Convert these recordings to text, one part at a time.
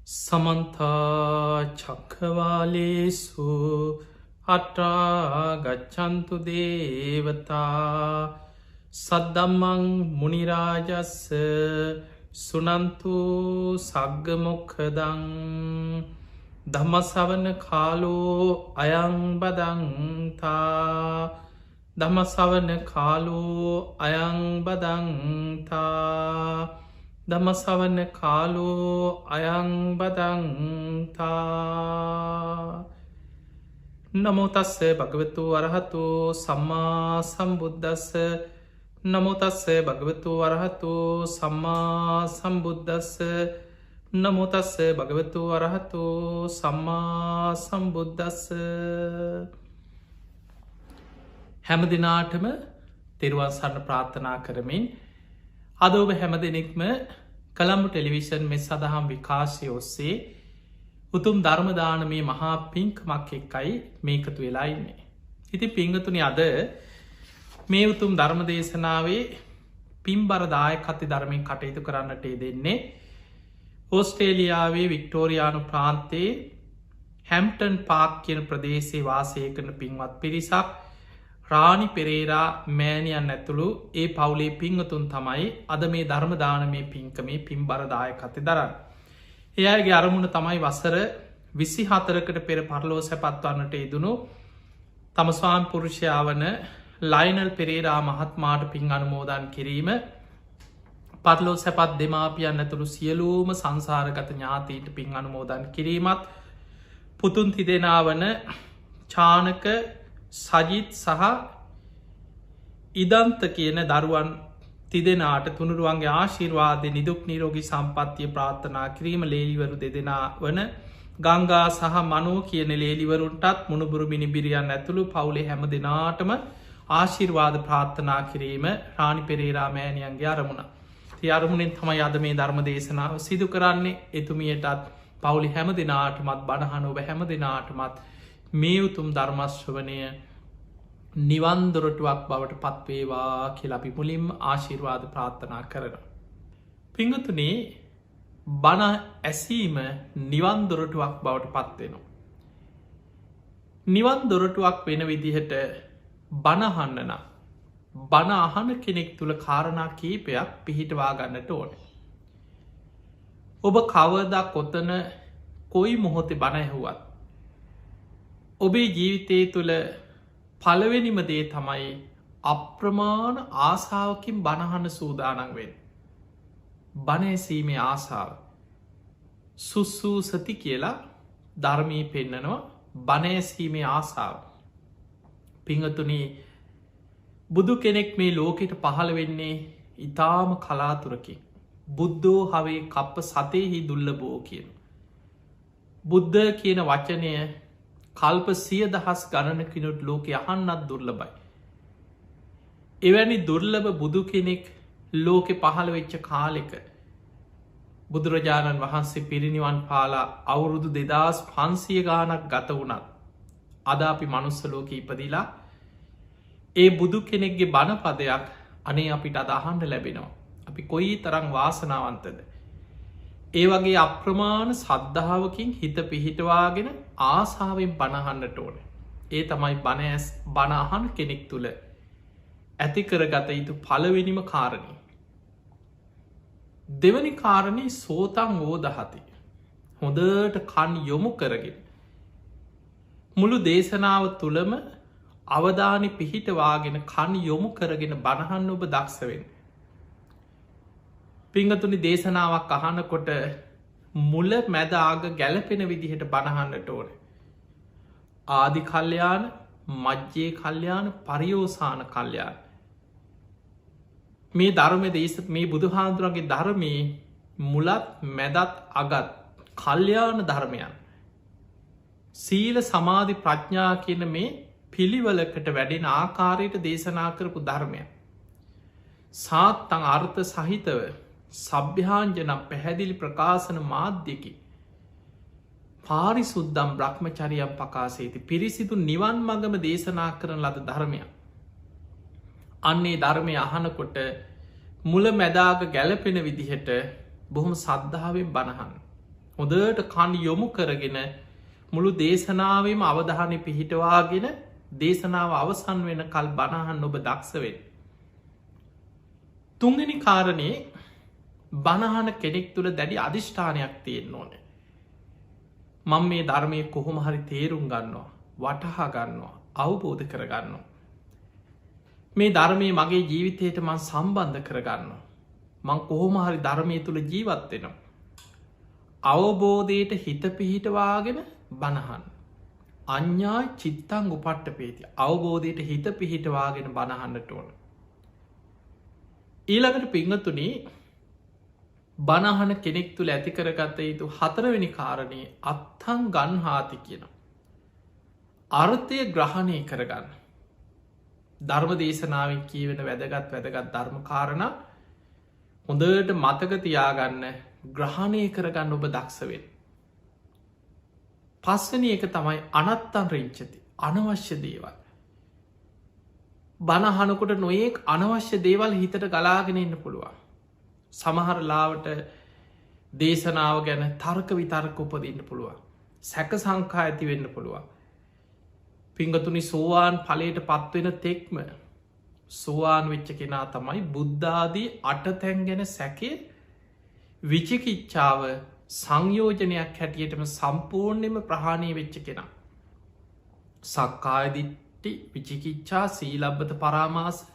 සමන්තා චක්කවාලේසු අට්ටාගච්චන්තු දේවතා සද්දම්මං මුනිරාජස්ස සුනන්තු සග්ගමොක්ඛදං ධම්මසවන කාලෝ අයං බදන්තා ධම්මසවන කාලෝ අයං බදන්තා ධම්මසවන කාලෝ අයං බදන්තා නමෝ තස්ස භගවතු අරහතු සම්මා සම්බුද්දස්ස නමෝ තස්ස භගවතු අරහතු සම්මා සම්බුද්දස්ස නමෝ තස්ස භගවතු අරහතු සම්මා සම්බුද්දස්ස හැම දිනාටම තෙරුවන් සරණ ප්‍රාර්ථනා කරමින් අද ඔබ හැම දෙනෙක්ම කළම්බු ටෙලිවිෂන් මෙ සඳහම් විකාශය ඔස්සේ උතුම් ධර්මදානමේ මහා පින්කමක් එක්කයි මේකතු වෙලා ඉන්නේ. ඉති පිංගතුනි අද මේ උතුම් ධර්ම දේශනාවේ පින්බරදාය කති ධර්මයෙන් කටයුතු කරන්නට දෙන්නේ ඕස්ට්‍රේලියාවේ වික්ටෝරයානු ප්‍රාන්තයේ හැම්ටන් පාක් කියන ප්‍රදේශයේ වාසය කරන පින්වත් පිරිසක් රාණි පෙරේරා මෑණියන් ඇතුළු ඒ පවුලේ පිංහතුන් තමයි අද මේ ධර්මදානමේ පින්කමේ පින්බරදාය කති දරන්න. එයාගේ අරමුණ තමයි වසර 24කට පෙර පරලෝ සැපත්වන්නට යෙදුණු තම ස්වාම් පුරුෂයාවන ලයිනල් පෙරේරා මහත්මාට පින් අනුමෝදන් කිරීම පරලෝ සැපත් දෙමාපියන් ඇතුළු සියලූම සංසාරගත ඥාතීට පින් අනුමෝදන් කිරීමත් පුතුන් තිදෙනාවන චානක සජිත් සහ ඉදන්ත කියන දරුවන් තිදෙනාට තුනුරුවන්ගේ ආශිර්වාදය නිදුක් නිරෝගී සම්පත්තිය ප්‍රාර්ථනා කිරීම ලේලිවරු දෙදෙනා වන ගංගා සහ මනෝ කියන ලේලිවරුන්ටත් මුණුබුරු මිනිබිරියන් ඇතුළු පවුලේ හැම දෙනාටම ආශිර්වාද ප්‍රාර්ථනා කිරීම රාණි පෙරේරා මෑණියන්ගේ අරමුණ. ති අරමුණෙන් තමයි අද මේ ධර්ම දේශනාව සිදු කරන්නේ එතුමියටත් පවුලි හැම දෙනාටමත් බණහන ඔබ හැම දෙනාටමත් මේ උතුම් ධර්මශ්‍රවනය නිවන්දොරටුවක් බවට පත්වේවා කියලපි මුලින්ම ආශිර්වාද ප්‍රාර්ථනා කරන. පිංගතුනේ බණ ඇසීම නිවන්දොරටුවක් බවට පත්වෙනවා. නිවන්දොරටුවක් වෙන විදිහට බණහන්නන බණ අහන කෙනෙක් තුළ කාරණා කීපයක් පිහිටවා ගන්නට ඕන. ඔබ කවදා කොතන කොයි මොහොතේ බණ ඇහුවත් ඔබේ ජීවිතය තුළ පළවෙනිම දේ තමයි අප්‍රමාණ ආසාාවකින් බණහන්න සූදානන්වෙන්. බණඇසීමේ ආසාාව. සුස්සූ සති කියලා ධර්මී පෙන්නනවා බණඇසීමේ ආසාාව. පිංහතුනි බුදු කෙනෙක් මේ ලෝකෙට පහළ වෙන්නේ ඉතාම කලාතුරකින්. බුද්ධෝ හවේ කප්ප සතයෙහි දුල්ල බෝ කියන. බුද්ධ කියන වචනය කල්ප 100,000 ගණනකිනුට ලෝක අහන්නත් දුර්ලබයි. එවැනි දුර්ලභ බුදු කෙනෙක් ලෝකෙ පහළ වෙච්ච කාලෙක බුදුරජාණන් වහන්සේ පිරිනිවන් පාලා අවුරුදු 2500 ගානක් ගත වුණත් අද අපි මනුස්ස ලෝක ඉපදිලා ඒ බුදු කෙනෙක්ගේ බණපදයක් අනේ අපිට අදහන්න ලැබෙනවා. අපි කොයි තරං වාසනාවන්තද. ඒ වගේ අප්‍රමාණ සද්ධාවකින් හිත පිහිටවාගෙන ආසාාවෙන් බණහන්නට ඕන. ඒ තමයි බණඇස් බණහන් කෙනෙක් තුළ ඇතිකර ගත යුතු පළවෙනිම කාරණී. දෙවනි කාරණී සෝතං ඕදහති. හොඳට කන් යොමු කරගෙන. මුළු දේශනාව තුළම අවධානි පිහිටවාගෙන කන් යොමු කරගෙන බණහන්න ඔබ දක්ෂවෙන්. පිංගතුනි දේශනාවක් අහනකොට මුල මැදආග ගැලපෙන විදිහට බණහන්නට ඕන. ආදි කල්්‍යයාන මජ්්‍යයේ කල්්‍යයාන පරියෝසාන කල්්‍යයාන. මේ ධර්ම දේශ මේ බුදුහාන්දුරන්ගේ ධර්මයේ මුලත් මැදත් අගත් කල්්‍යයාන ධර්මයන්. සීල සමාධි ප්‍රඥා කියන මේ පිළිවලකට වැඩෙන ආකාරයට දේශනා කරපු ධර්මය. සාත්තං අර්ථ සහිතව සභ්‍යාන්ජනම් පැහැදිලි ප්‍රකාශන මාධ්‍යකි පාරිසුද්දම් බ්‍රහ්මචරියම් පකාසේති පිරිසිදු නිවන් මගම දේශනා කරන ලද ධර්මය. අන්නේ ධර්මය අහනකොට මුල මැදාග ගැලපෙන විදිහට බොහොම සද්ධාවෙන් බණහන්. හොදට කන් යොමු කරගෙන මුළු දේශනාවම අවධානය පිහිටවාගෙන දේශනාව අවසන් වෙන කල් බණහන් ඔබ දක්ෂවෙන්. තුන්ගනි කාරණයේ බණහන කෙනෙක් තුළ දැඩි අධිෂ්ඨානයක් තියෙන්න්න ඕන. මං මේ ධර්මය කොහොම හරි තේරුම් ගන්නවා වටහා ගන්නවා අවබෝධ කරගන්නවා. මේ ධර්මය මගේ ජීවිතයට මං සම්බන්ධ කරගන්නවා. මං කොහොම හරි ධර්මය තුළ ජීවත්වෙනවා. අවබෝධයට හිත පිහිටවාගෙන බණහන්. අඥ්ඥා චිත්තං උපට්ට පේති අවබෝධයට හිත පිහිටවාගෙන බණහන්නට ඕන. ඊළඟට පිංහතුනේ බණහන කෙනෙක් තුළ ඇති කරගත යුතු හතරවෙනි කාරණය අත්තං ගන්හාති කියන. අර්ථය ග්‍රහණය කරගන්න. ධර්ම දේශනාවෙන් කියවෙන වැදගත් ධර්ම කාරණ හොඳට මතක තියාගන්න ග්‍රහණය කරගන්න ඔබ දක්ෂවෙන්. පස්වනි එක තමයි අනත්තන් රිංචති අනවශ්‍ය දේවල්. බණහනකොට නොයෙක් අනවශ්‍ය දේවල් හිතට ගලාගෙන ඉන්න පුළුවන්. සමහරලාවට දේශනාව ගැන තර්ක විතර්ක උපදන්න පුළුවන්. සැක සංකා ඇති වෙන්න පුළුවන්. පිංගතුනි සෝවාන් ඵලයට පත්වෙන තෙක්ම සෝවාන් වෙච්ච කෙනා තමයි බුද්ධාදී අටතැන් ගැන සැකේ විචිකිච්ඡාව සංයෝජනයක් හැටියටම සම්පූර්ණයම ප්‍රහාණය වෙච්ච කෙනා. සක්කායදිට්ටි විචිකිච්ඡා සීලබ්බත පරාමාස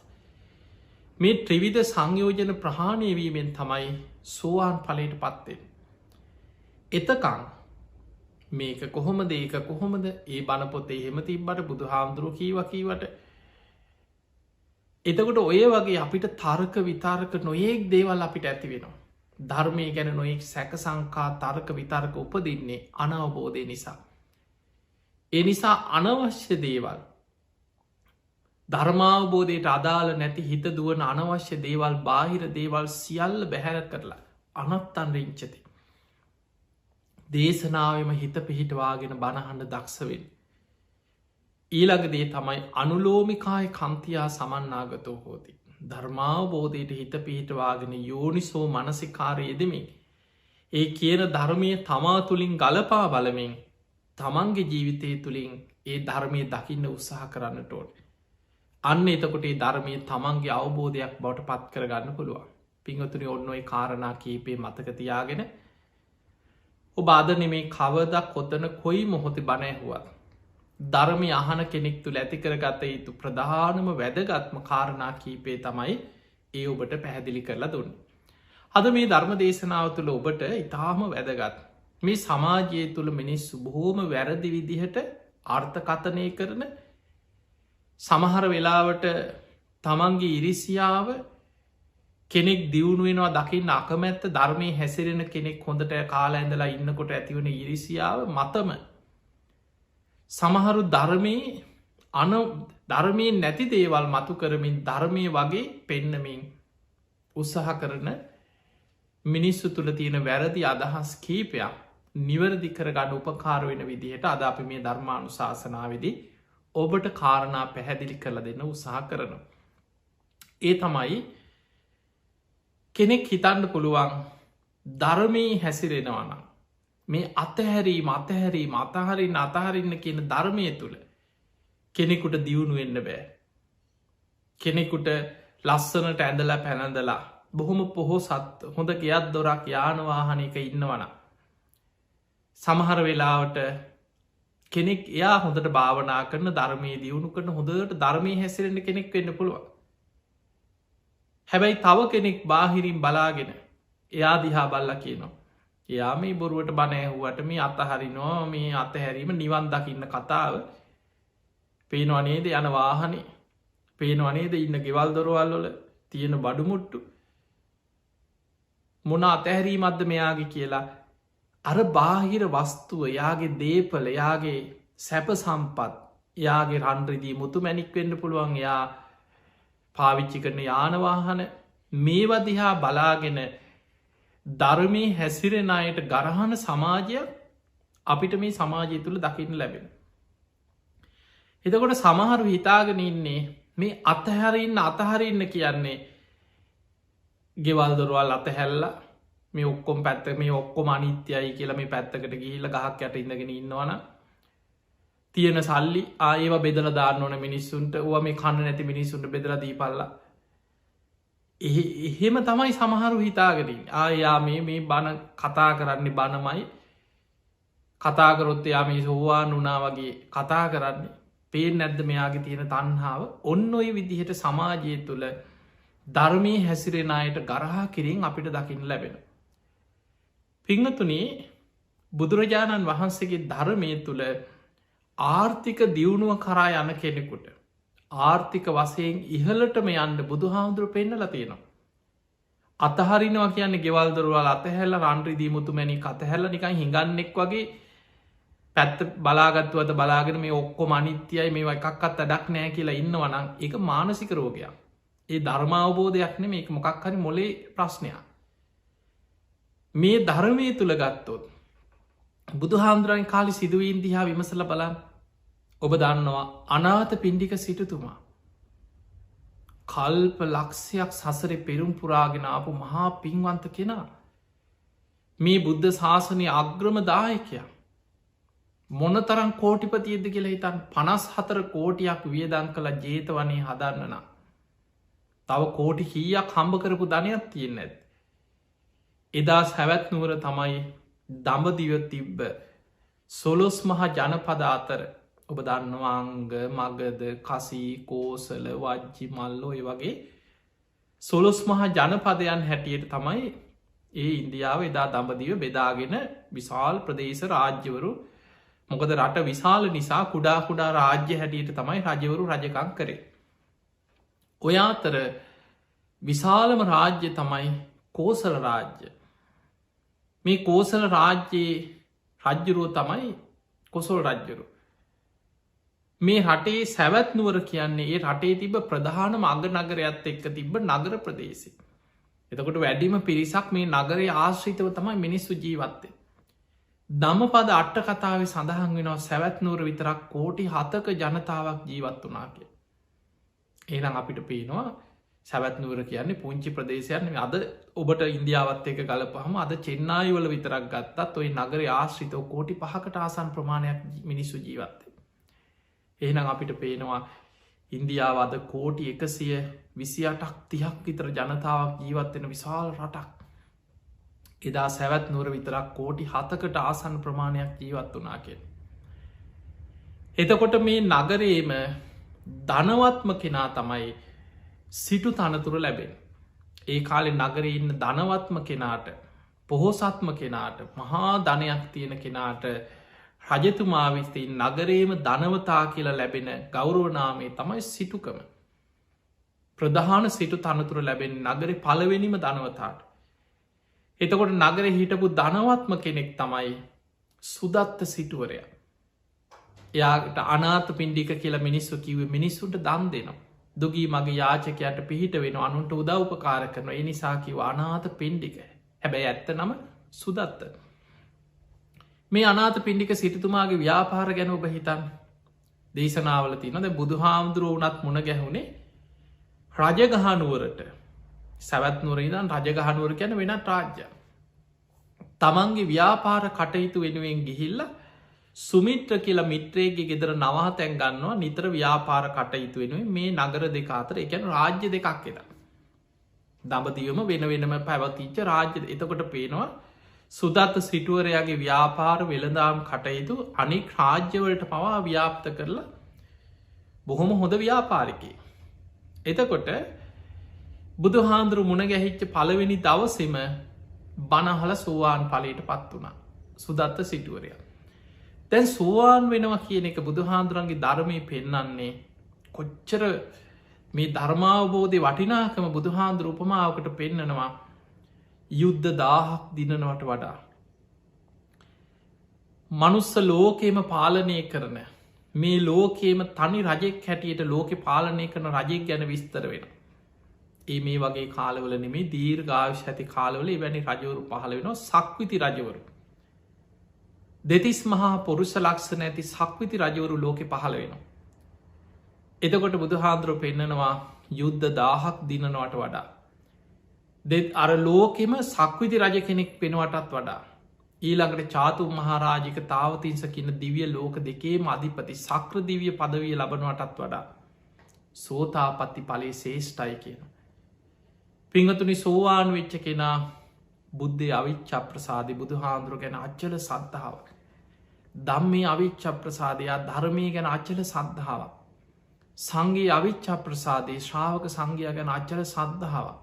මේ ත්‍රිවිධ සංයෝජන ප්‍රහාණය වීමෙන් තමයි සෝවාන් ඵලයට පත්වෙන්. එතකං මේක කොහොමද ඒක කොහොමද ඒ බණපොතේ එහෙම තිබ්බට බුදු හාමුදුරුව කීවකීවට එතකොට ඔය වගේ අපිට තර්ක විතාරක නොයෙක් දේවල් අපිට ඇති වෙනවා. ධර්මය ගැන නොයෙක් සැක සංකා තර්ක විතර්ක උපදින්නේ අනවබෝධය නිසා. ඒ නිසා අනවශ්‍ය දේවල් ධර්මාවබෝධයට අදාළ නැති හිත දුවන අනවශ්‍ය දේවල් බාහිර දේවල් සියල්ල බැහැර කරලා අනත්තන් රිංචති. දේශනාවම හිත පිහිටවාගෙන බණහන්න දක්ෂවෙන්. ඊළඟදේ තමයි අනුලෝමිකාය කන්තියා සමන්නාගතෝ හෝති. ධර්මාවබෝධයට හිත පිහිටවාගෙන යෝනිසෝ මනසිකාරය යෙදමින්. ඒ කියන ධර්මය තමා තුළින් ගලපා බලමින් තමන්ගේ ජීවිතය තුළින් ඒ ධර්මය දකින්න උත්සාහ කරන්නට ඕට. අන්න එතකොට ඒ ධර්මය තමන්ගේ අවබෝධයක් බවට පත් කරගන්න පුළුවන්. පිංහතුනි ඔන්නඔයි කාරණා කීපේ මතකතියාගෙන ඔබාදන මේ කවදක් කොතන කොයි මොහොති බණැහුවත්. ධර්මය අහන කෙනෙක් තුළ ඇතිකරගත යුතු ප්‍රධානම වැදගත්ම කාරණා කීපේ තමයි ඒ ඔබට පැහැදිලි කරලා දුන්න. අද මේ ධර්ම දේශනාව තුළ ඔබට ඉතාම වැදගත්. මේ සමාජයේ තුළ මිනිස්සු බොහෝම වැරදි විදිහට අර්ථකථනය කරන සමහර වෙලාවට තමන්ගේ ඉරිසියාව කෙනෙක් දියුණුවෙනවා දකින්න අකමැත්ත ධර්මය හැසිරෙන කෙනෙක් හොඳට කාලා ඇඳලා ඉන්නකොට ඇතිවන ඉරිසියාව මතම සමහරු ධර්මය නැති දේවල් මතු කරමින් ධර්මය වගේ පෙන්නමින් උත්සාහ කරන මිනිස්සු තුළ තියෙන වැරදි අදහස් කීපයක් නිවැරදි කරගන්න උපකාර වෙන විදිහට අද අපි මේ ධර්මානු ශාසනාවේදී ඔබට කාරණා පැහැදිලි කරල දෙන්න උත්සාහ කරනවා. ඒ තමයි කෙනෙක් හිතන්න පුළුවන් ධර්මී හැසිරෙනවනම් මේ අතහැරීම අතහරින්න කියන ධර්මය තුළ කෙනෙකුට දියුණු වෙන්න බෑ. කෙනෙකුට ලස්සනට ඇඳලා පැනඳලා බොහොම පොහොසත් හොඳ ගෙයක් දොරක් යානවාහනයක ඉන්නවන. සමහර වෙලාවට කෙනෙක් එයා හොඳට භාවනා කරන ධර්මය දියුණු කරන හොඳට ධර්මය හැසිරෙන කෙනෙක් වෙන්න පුළුවන්. හැබැයි තව කෙනෙක් බාහිරින් බලාගෙන එයා දිහා බල්ල කියනවා. එයා මේ බොරුවට බණෑහුවට මේ අතහරිනවා මේ අතහැරීම නිවන් දකින්න කතාව පේනවනේද යන වාහනේ පේනවනේද ඉන්න ගෙවල් දොරවල්වල තියෙන බඩුමුට්ටු මොන අතහැරීමත්ද මෙයාගේ කියලා අර බාහිර වස්තුව යාගේ දේපල යාගේ සැප සම්පත් යාගේ රන්රිදී මුතු මැනික් වෙන්න පුළුවන් යා පාවිච්චි කරන යානවාහන මේවදිහා බලාගෙන ධර්මී හැසිරෙන අයට ගරහන සමාජයක් අපිට මේ සමාජය තුළ දකින්න ලැබෙන. එතකොට සමහරු හිතාගෙන ඉන්නේ මේ අතහැරන්න කියන්නේ ගෙවල් දොරවල් අතහැල්ල මේ ඔක්කොම් පැත්ත මේ ඔක්කොම අනිත්‍යයි කියලා මේ පැත්තකට ගිහිල ගහක් යට ඉඳගෙන ඉන්නවන තියෙන සල්ලි ආයව බෙදල දාන්න ඕන මිනිස්සුන්ට ුව මේ කන්න නැති මිනිස්සුන්ට බෙදල දීපල්ල එහෙම තමයි සමහරු හිතාගරින් ආයා මේ බණ කතා කරන්නේ බණමයි කතාකරොත් එයා මේ සෝවා නුනා වගේ කතා කරන්නේ පේ නැද්ද මෙයාගේ තියෙන තන්හාාව ඔන්න ඔය විදිහට සමාජය තුළ ධර්මී හැසිරෙන අයට ගරහා කිරින් අපිට දකිින් ලැබෙන. පිංහතුනේ බුදුරජාණන් වහන්සේගේ ධර්මය තුළ ආර්ථික දියුණුව කරා යන කෙනෙකුට ආර්ථික වසයෙන් ඉහලටම යන්න බුදුහාමුදුර පෙන්නල තියෙනවා. අතහරිනවා කියන්නේ ගෙවල්දරුවල් අතහැල්ල රන්ද්‍රදී මුතුමැනි අතහැල්ල නිකයි හිඟන්නෙක් වගේ පැත්ත බලාගත්තුවත බලාගෙන මේ ඔක්කොම අනිත්‍යයි මේ එකක්ත් අඩක් නෑ කියලා ඉන්නවනම් එක මානසික රෝගයක්. ඒ ධර්මාවබෝධයක්න මේක මොකක් හරි මොලේ ප්‍රශ්නයක්. මේ ධර්මය තුළ ගත්තොත් බුදුහාන්දුරන් කාලි සිදුවීන් දිහා විමසල බලන් ඔබ දන්නවා අනාත පිණ්ඩික සිටතුමා. කල්ප ලක්ෂයක් සසර පෙරුම් පුරාගෙන ආපු මහා පින්වන්ත කෙනා. මේ බුද්ධ ශාසනය අග්‍රම දායකයා. මොනතරම් කෝටිපතියද කියලා හිතන් 54 කෝටියක් වියදන් කළ ජේතවනේ හදන්නනා. තව කෝටි කීයක් හම්බ කරපු ධනයක් තියෙන්න ඇත්. එදා සැවැත් නුවර තමයි දඹදිව තිබ්බ සොලොස් මහා ජනපද අතර ඔබ දන්නවාංග මගද කසී කෝසල වජ්ජි මල්ලෝ ඒ වගේ සොලොස් මහා ජනපදයන් හැටියට තමයි ඒ ඉන්දියාව එදා දඹදිව බෙදාගෙන විශාල් ප්‍රදේශ රාජ්‍යවරු මොකද රට විශාල නිසා කුඩා කුඩා රාජ්‍ය හැටියට තමයි රජවරු රජකං කරේ. ඔය අතර විශාලම රාජ්‍ය තමයි කෝසල රාජ්‍ය. මේ කෝසල රාජ්‍යයේ රජ්ජුරුව තමයි කොසොල් රජ්ජුරු. මේ රටේ සැවැත් නුවර කියන්නේ ඒ රටේ තිබ ප්‍රධානම අග නගරයක්ත් එක්ක තිබ්බ නගර ප්‍රදේශි. එතකොට වැඩිම පිරිසක් මේ නගරේ ආශ්‍රිතව තමයි මිනිස්සු ජීවත්තේ. දමපද අට්ට කතාව සඳහන් වෙනවා සැවැත් නුවර විතරක් කෝටි 7ක ජනතාවක් ජීවත් වනා කිය. ඒනම් අපිට පේනවා සැවැත් නුවර කියන්නේ පුංචි ප්‍රදේශයන් අද ඔබට ඉන්දියාවත් එක ගලපහම අද චෙන්නායිවල විතරක් ගත්තත් ඔයි නගර ආශ්‍රිතව කෝටි 5කට ආසන් ප්‍රමාණයක් මිනිස්සු ජීවත්තේ. එහෙනම් අපිට පේනවා ඉන්දියාව අද කෝටි 128ක් 30ක් විතර ජනතාවක් ජීවත්වෙන විශාල රටක්. එදා සැවැත් නුවර විතරක් කෝටි 7කට ආසන් ප්‍රමාණයක් ජීවත් වනා කිය. එතකොට මේ නගරේම ධනවත්ම කෙනා තමයි සිටු තනතුර ලැබෙන. ඒ කාලෙ නගරේ ඉන්න ධනවත්ම කෙනාට පොහොසත්ම කෙනාට මහා ධනයක් තියෙන කෙනාට රජතුමා විස්තින් නගරේම ධනවතා කියලා ලැබෙන ගෞරවනාමේ තමයි සිටුකම. ප්‍රධාන සිටු තනතුර ලැබෙන නගර පලවෙනිම ධනවතාට. එතකොට නගර හිටපු ධනවත්ම කෙනෙක් තමයි සුදත්ත සිටුවරය. එයාට අනාත පින්ඩික කියලා මිනිස්සු කිව මිනිස්සුන්ට දන් දෙනවා. දුගී මගේ යාචකයට පිහිට වෙන අනුන්ට උදව්පකාර කරන එනිසා කිව අනාත පින්ඩික හැබැයි ඇත්ත නම සුදත්ත. මේ අනාත පින්ඩික සිටතුමාගේ ව්‍යාපාර ගැන ඔබ හිතන් දේශනාවල තිනද බුදුහාමුදුරුව වනත් මුණ ගැහුණේ රජගහනුවරට සැවැත් නුවරදන් රජගහනුවර ගැන වෙනත් රාජ්‍ය. තමන්ගේ ව්‍යාපාර කටයුතු වෙනුවෙන් ගිහිල්ල සුමිත්‍ර කියලා මිත්‍රයගේ ගෙදර නවහතැන් ගන්නවා නිතර ව්‍යාපාර කටයුතු වෙනුවෙන් මේ නගර දෙක අතර එකැන රාජ්‍ය දෙකක් එෙන. දඹදිවම වෙන වෙනම පැවතිච්ච රාජ්‍ය එතකොට පේනවා සුදත්ත සිටුවරයාගේ ව්‍යාපාර වෙළදාම් කටයුතු අනික් රාජ්‍යවලට පවා ව්‍යාප්ත කරලා බොහොම හොඳ ව්‍යාපාරිකි. එතකොට බුදුහාන්දුරු මුණ ගැහිච්ච පළවෙනි දවසෙම බණහල සෝවාන් පලට පත් වනා සුදත්ත සිටුවරයා. තැන් සෝවාන් වෙනවා කියන එක බුදුහාන්දුරන්ගේ ධර්මය පෙන්නන්නේ කොච්චර මේ ධර්මාවබෝධය වටිනාකම බුදුහාන්දුර උපමාවකට පෙන්නනවා යුද්ධ 1000ක් දිනනවට වඩා. මනුස්ස ලෝකේම පාලනය කරන මේ ලෝකේම තනි රජෙක් හැටියට ලෝකෙ පාලනය කරන රජෙක් ගැන විස්තර වෙන. ඒ මේ වගේ කාලවල නෙමේ දීර්ඝායුෂ ඇති කාලවල වැනි රජවරු පහළ වෙනවා සක්විති රජවරු. දෙතිස් මහා පුරුෂ ලක්ෂණ ඇති සක්විති රජවරු ලෝකෙ පහළ වෙනවා. එතකොට බුදුහාන්දුරුව පෙන්නනවා යුද්ධ 1000ක් දිනනවට වඩා. දෙත් අර ලෝකෙම සක්විති රජ කෙනෙක් පෙනවටත් වඩා ඊළඟට චාතු මහාරාජික තාවතින්ස කියන දිවිය ලෝක දෙකේම අධිපති සක්‍ර දිවිය පදවිය ලබනවටත් වඩා සෝතාපත්ති පලේ ශේෂ්ටයි කියන. පිංහතුනි සෝවාන් වෙච්ච කෙනා බුද්ධය අවිච්ච ප්‍රසාධි බුදු හාන්දුර ගැන අච්චල සද්ධාවක්. දම්මේ අවිච්ච ප්‍රසාධයා ධර්මය ගැන අච්චල සද්ධාවක්. සංගේ අවිච්ච ප්‍රසාදේ ශ්‍රාවක සංඝයා ගැන අච්චල සද්ධාවක්.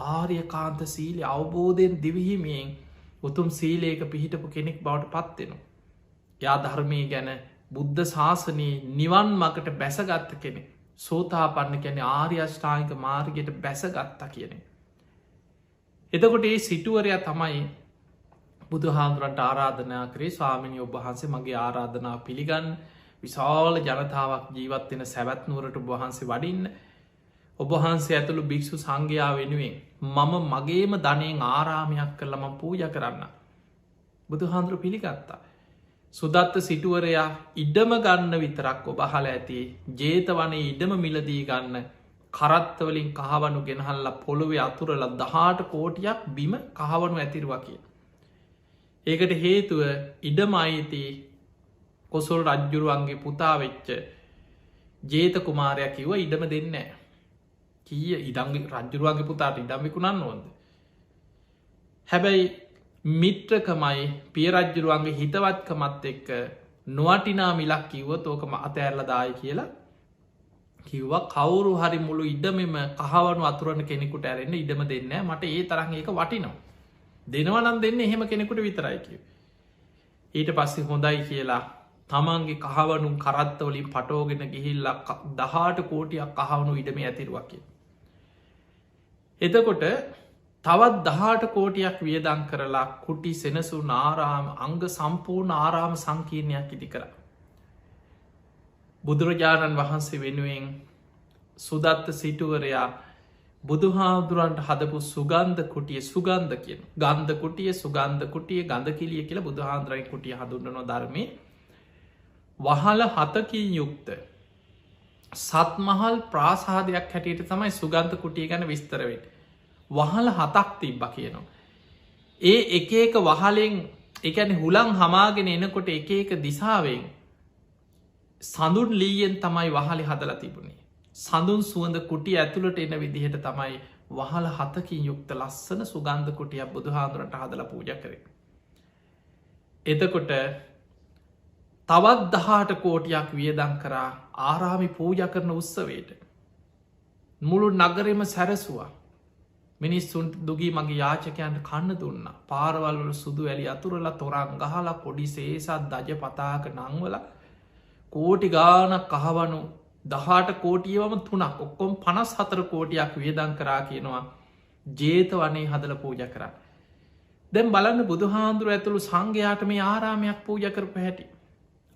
ආර්ය කාන්ත සීලය අවබෝධයෙන් දිවිහිමයෙන් උතුම් සීලේක පිහිටපු කෙනෙක් බවට පත්වෙනවා. යා ධර්මය ගැන බුද්ධ ශාසනයේ නිවන් මකට බැසගත්ත කෙනෙ සෝතාපන්න කැන ආර්යෂ්ඨායික මාර්ගයට බැසගත්තා කියනෙ. එතකොට ඒ සිටුවරයා තමයි බුදු හාමුදුරන්ට ආරාධනා කරේ ස්වාමිනි ඔබහන්සේ මගේ ආරාධනා පිළිගන්න විශාල ජනතාවක් ජීවත්වෙන සැවැත්නුවරට ඔබහන්සේ වඩින්න ඔබහන්සේ ඇතුළු භික්‍ෂු සංඝයා වෙනුවෙන් මම මගේම ධනයෙන් ආරාමයක් කරලම පූජ කරන්න. බුදු හාමුදුරු පිළිගත්තා. සුදත්ත සිටුවරයා ඉඩම ගන්න විතරක් ඔබහල ඇති ජේතවනේ ඉඩම මිලදී ගන්න කරත්තවලින් කහවනු ගෙනහල්ල පොළොවේ අතුරල 18 කෝටියක් බිම කහවනු ඇතිරවා කිය. ඒකට හේතුව ඉඩම අයිති කොසොල් රජ්ජුරුවන්ගේ පුතා වෙච්ච ජේත කුමාරයක් කිව ඉඩම දෙන්න කිය ඉඩංගි රජ්ජුරුවන්ගේ පුතාට ඉඩම් විකුණන්න ඕොද. හැබැයි මිත්‍රකමයි පිය රජ්ජුරුවන්ගේ හිතවත්කමත් එක්ක නොවටිනා මිලක් කිව්ව තෝකම අතඇරලදාය කියලා කිව්ව කවුරු හරි මුළු ඉඩමම කහවනු අතුරන කෙනෙකුට ඇරෙන්න ඉඩම දෙන්න මට ඒ තරන් ඒක වටිනවා. දෙනවනම් දෙන්න එහෙම කෙනෙකුට විතරයි කිය. ඊට පස්සේ හොඳයි කියලා තමන්ගේ කහවනු කරත්තවලින් පටෝගෙන ගිහිල්ලක් 18 කෝටියක් කහවනු ඉඩම ඇතිරුවක් කිය. එතකොට තවත් 18 කෝටියක් වියදං කරලා කුටි සෙනසු නාරාම අංග සම්පූර්ණ ආරාම සංකීර්ණයක් ඉදි කර. බුදුරජාණන් වහන්සේ වෙනුවෙන් සුදත්ත සිටුවරයා බුදුහාදුරන්ට හදපු සුගන්ධ කුටිය සුගන්ධ කියන ගන්ධ කුටිය සුගන්ධ කුටිය ගඳ කිලිය කියලා බුදුහාන්දුරයි කුටිය හඳුන්නන ධර්මය වහල 7කින් යුක්ත සත්මහල් ප්‍රාසාදයක් හැටියට තමයි සුගන්ධ කුටිය ගැන විස්තරවෙට වහල 7ක් තිබ්බ කියනවා. ඒ එක එක වහලෙන් එකන හුලං හමාගෙන එනකොට එක එක දිසාවෙන් සඳුන් ලීයෙන් තමයි වහලි හදල තිබුණේ. සඳුන් සුවඳ කුටිය ඇතුළට එන විදිහට තමයි වහල 7කින් යුක්ත ලස්සන සුගන්ධ කුටියක් බුදුහාදුරට හදල පූජ කරේ. එතකොට තවත් 18 කෝටියක් වියදං කරා ආරාමි පූජ කරන උත්සවයට මුළු නගරෙම සැරසුවා. මිනිස්සුන් දුගී මගේ යාචකයන්ට කන්න දුන්න පාරවල්වල සුදු වැලි අතුරලා තොරන් ගහලා පොඩි සේසත් දජ පතාක නංවල කෝටි ගානක් කහවනු 18 කෝටියවම 3ක් ඔක්කොම් 54 කෝටියක් වියදං කරා කියනවා ජේත වනේ හදල පූජ කරා. දැම් බලන්න බුදුහාන්දුර ඇතුළු සංඝයාට මේ ආරාමයක් පූජ කරප හැටි.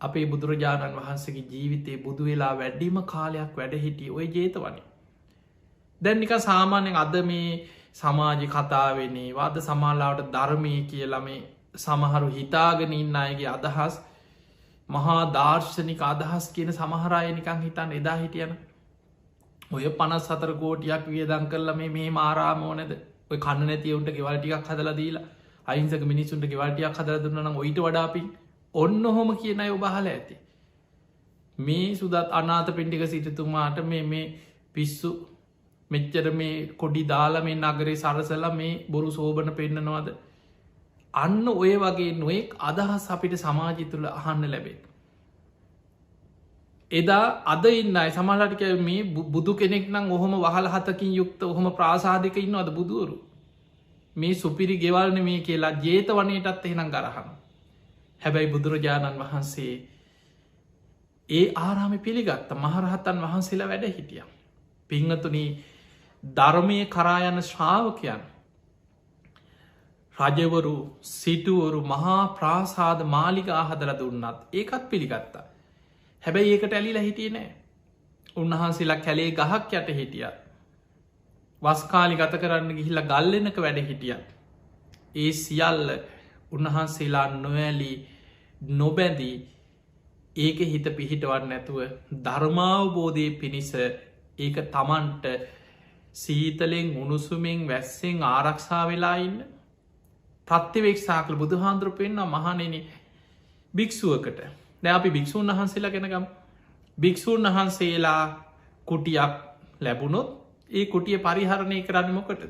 අපේ බුදුරජාණන් වහන්සේගේ ජීවිතයේ බුදු වෙලා වැඩ්ඩීම කාලයක් වැඩ හිටිය ඔය ජේත වනේ. දැන්නික සාමාන්‍යෙන් අද මේ සමාජ කතාවෙනේ වාද සමාලාවට ධර්මය කියලම සමහරු හිතාගෙන ඉන්න අයගේ අදහස් මහා දර්ශනික අදහස් කියන සමහරය නිකං හිතන් එදා හිටියන ඔය 54 කෝටියක් වියදං කරල මේ මාරාමෝනද ඔය කන්න නැතිවුන්ට ගෙවල්ටියක් හදල දීලා අයින්සක මිනිසුන්ට ගෙවල්ටියක් හදර දුන්නන ඔයිට වඩාපි ඔන්න හොම කියනයි ඔබහල ඇති. මේ සුදත් අනාත පින්ටික සිටතුමාට මේ පිස්සු මෙච්චර මේ කොඩි දාලා මේ නගරේ සරසල මේ බොරු සෝබන පෙන්න්නනවාද අන්න ඔය වගේ නොයෙක් අදහස් අපිට සමාජි තුළ අහන්න ලැබේ. එදා අද ඉන්නයි සමහලටික මේ බුදු කෙනෙක් නම් ඔහොම වහල 7කින් යුක්ත ඔහොම ප්‍රාසාධක ඉන්න අද බුදුවරු මේ සුපිරි ගෙවල්න මේ කියලා ජේත වනයටත් එහෙනම් ගරහන. හැබැයි බුදුරජාණන් වහන්සේ ඒ ආරාමි පිළිගත්ත මහරහතන් වහන්සේලා වැඩ හිටිය. පිංහතුනී ධර්මය කරායන ශ්‍රාවකයන් රජවරු සිටුවරු මහා ප්‍රාසාද මාලිකා හදර දුන්නත් ඒකත් පිළිගත්තා. හැබැයි ඒකට ඇලිලා හිටිය නෑ. උන්වහන්සේලා කැලේ ගහක් යට හිටිය. වස්කාලි ගත කරන්න ගිහිල්ල ගල්ලනක වැඩ හිටිය. ඒ සියල්ල උන්වහන්සේලා නොවැලි නොබැඳී ඒක හිත පිහිටවන්න නැතුව ධර්මාවබෝධය පිණිස ඒක තමන්ට සීතලෙන් උණුසුමෙන් වැස්සෙන් ආරක්ෂා වෙලා ඉන්න ප්‍රත්තිවේක්ෂා කළ බුදුහාන්දුරු පෙන්න්න මහනෙන භික්‍ෂුවකට දැ අපි භික්‍ෂූන් වහන්සේලා ගෙනගම් භික්‍ෂූන් වහන්සේලා කුටියක් ලැබුණොත් ඒ කුටිය පරිහරණය කරන්න මොකට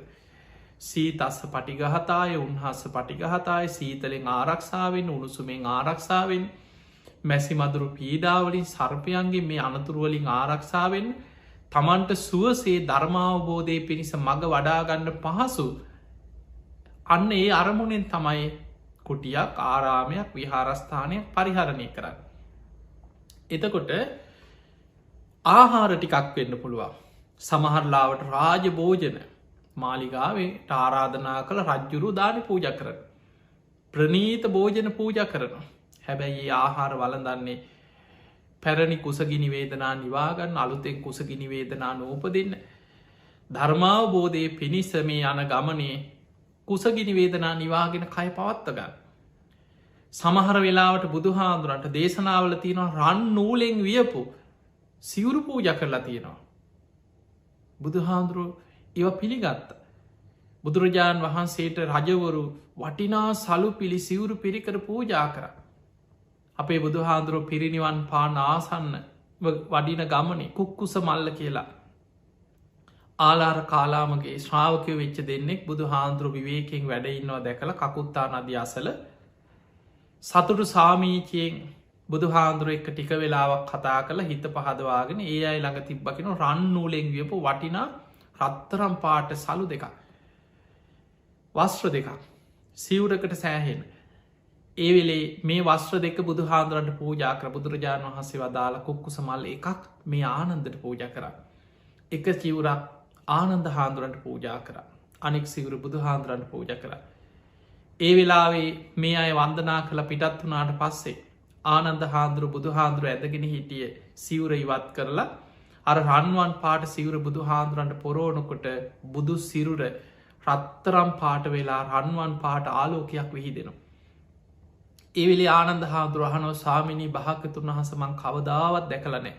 සීතස්ස පටිගහතාය උන්හස්ස පටිගහතාය සීතලෙන් ආරක්ෂාවෙන් උණුසුමෙන් ආරක්ෂාවෙන් මැසි මදුරු පීඩාවලින් සර්පයන්ගේ මේ අනතුරුවලින් ආරක්ෂාවෙන් තමන්ට සුවසේ ධර්මාවබෝධය පිණිස මඟ වඩාගන්න පහසු අන්න ඒ අරමුණෙන් තමයි කුටියක් ආරාමයක් විහාරස්ථානයක් පරිහරණය කරන්න. එතකොට ආහාර ටිකක් වෙන්න පුළුවන්. සමහරලාවට රාජ භෝජන මාලිගාවේ ටාරාධනා කළ රජ්ජුරු දාන පූජ කරන. ප්‍රනීත භෝජන පූජ කරන. හැබැයි ආහාර වලදන්නේ පැරණි කුසගි නිවේදනා නිවාගන්න අලුතෙන් කුසගි නිවේදනා නෝපදින්න. ධර්මාවබෝධය පිණිස මේ යන ගමනේ කුසගි නිවේදනා නිවාගෙන කය පවත්තගන්න. සමහර වෙලාවට බුදුහාදුරන්ට දේශනාවල තියෙනවා රන් නූලෙන් වියපු සිවුරු පූජ කරලා තියෙනවා. බුදුහාදුරුව ඒව පිළිගත්ත. බුදුරජාණන් වහන්සේට රජවරු වටිනා සලු පිළි සිවුරු පිරිකර පූජා කර. අපේ බුදුහාදුරුව පිරිනිවන් පාන ආසන්න වඩින ගමනේ කුක්කුස මල්ල කියලා. ආලාර කාලාමගේ ශ්‍රාවකය වෙච්ච දෙන්නෙක් බුදු හාන්දුරු විවේකෙන් වැඩඉන්නවා දැකළ කකුත්තා නදී අසල සතුටු සාමීචයෙන් බුදු හාන්දුරුව එක ටික වෙලාවක් කතා කළ හිත පහදවාගෙන ඒ අයි ළඟ තිබ්බකෙන රන් නූලෙන් වියපු වටිනා රත්තරම් පාට සලු දෙකක් වස්ත්‍ර දෙකක් සිවුරකට සෑහෙන ඒ වෙලේ මේ වස්ත්‍ර දෙක බුදු හාන්දුරන්ට පූජා කර බුදුරජාණන් වහන්සේ වදාලා කුක්කුස මල් එකක් මේ ආනන්දට පූජ කර එක කිවුරක් ආනන්ද හාන්දුරන්ට පූජා කර අනෙක් සිවුරු බුදු හාන්දුරන්ට පූජ කර ඒ වෙලාවේ මේ අය වන්දනා කළ පිටත් වනාට පස්සේ ආනන්ද හාන්දුරු බුදු හාන්දුරු ඇදගෙන හිටිය සිවුර ඉවත් කරලා අර රන්වන් පාට සිවුර බුදු හාන්දුරන්ට පොරෝණකොට බුදු සිරුර රත්තරම් පාට වෙලා රන්වන් පාට ආලෝකයක් විහිදෙනවා. ඒ වෙලේ ආනන්ද හාදුරහනෝ සාමිනී භාගතුන් වහසමං කවදාවත් දැකලනෑ.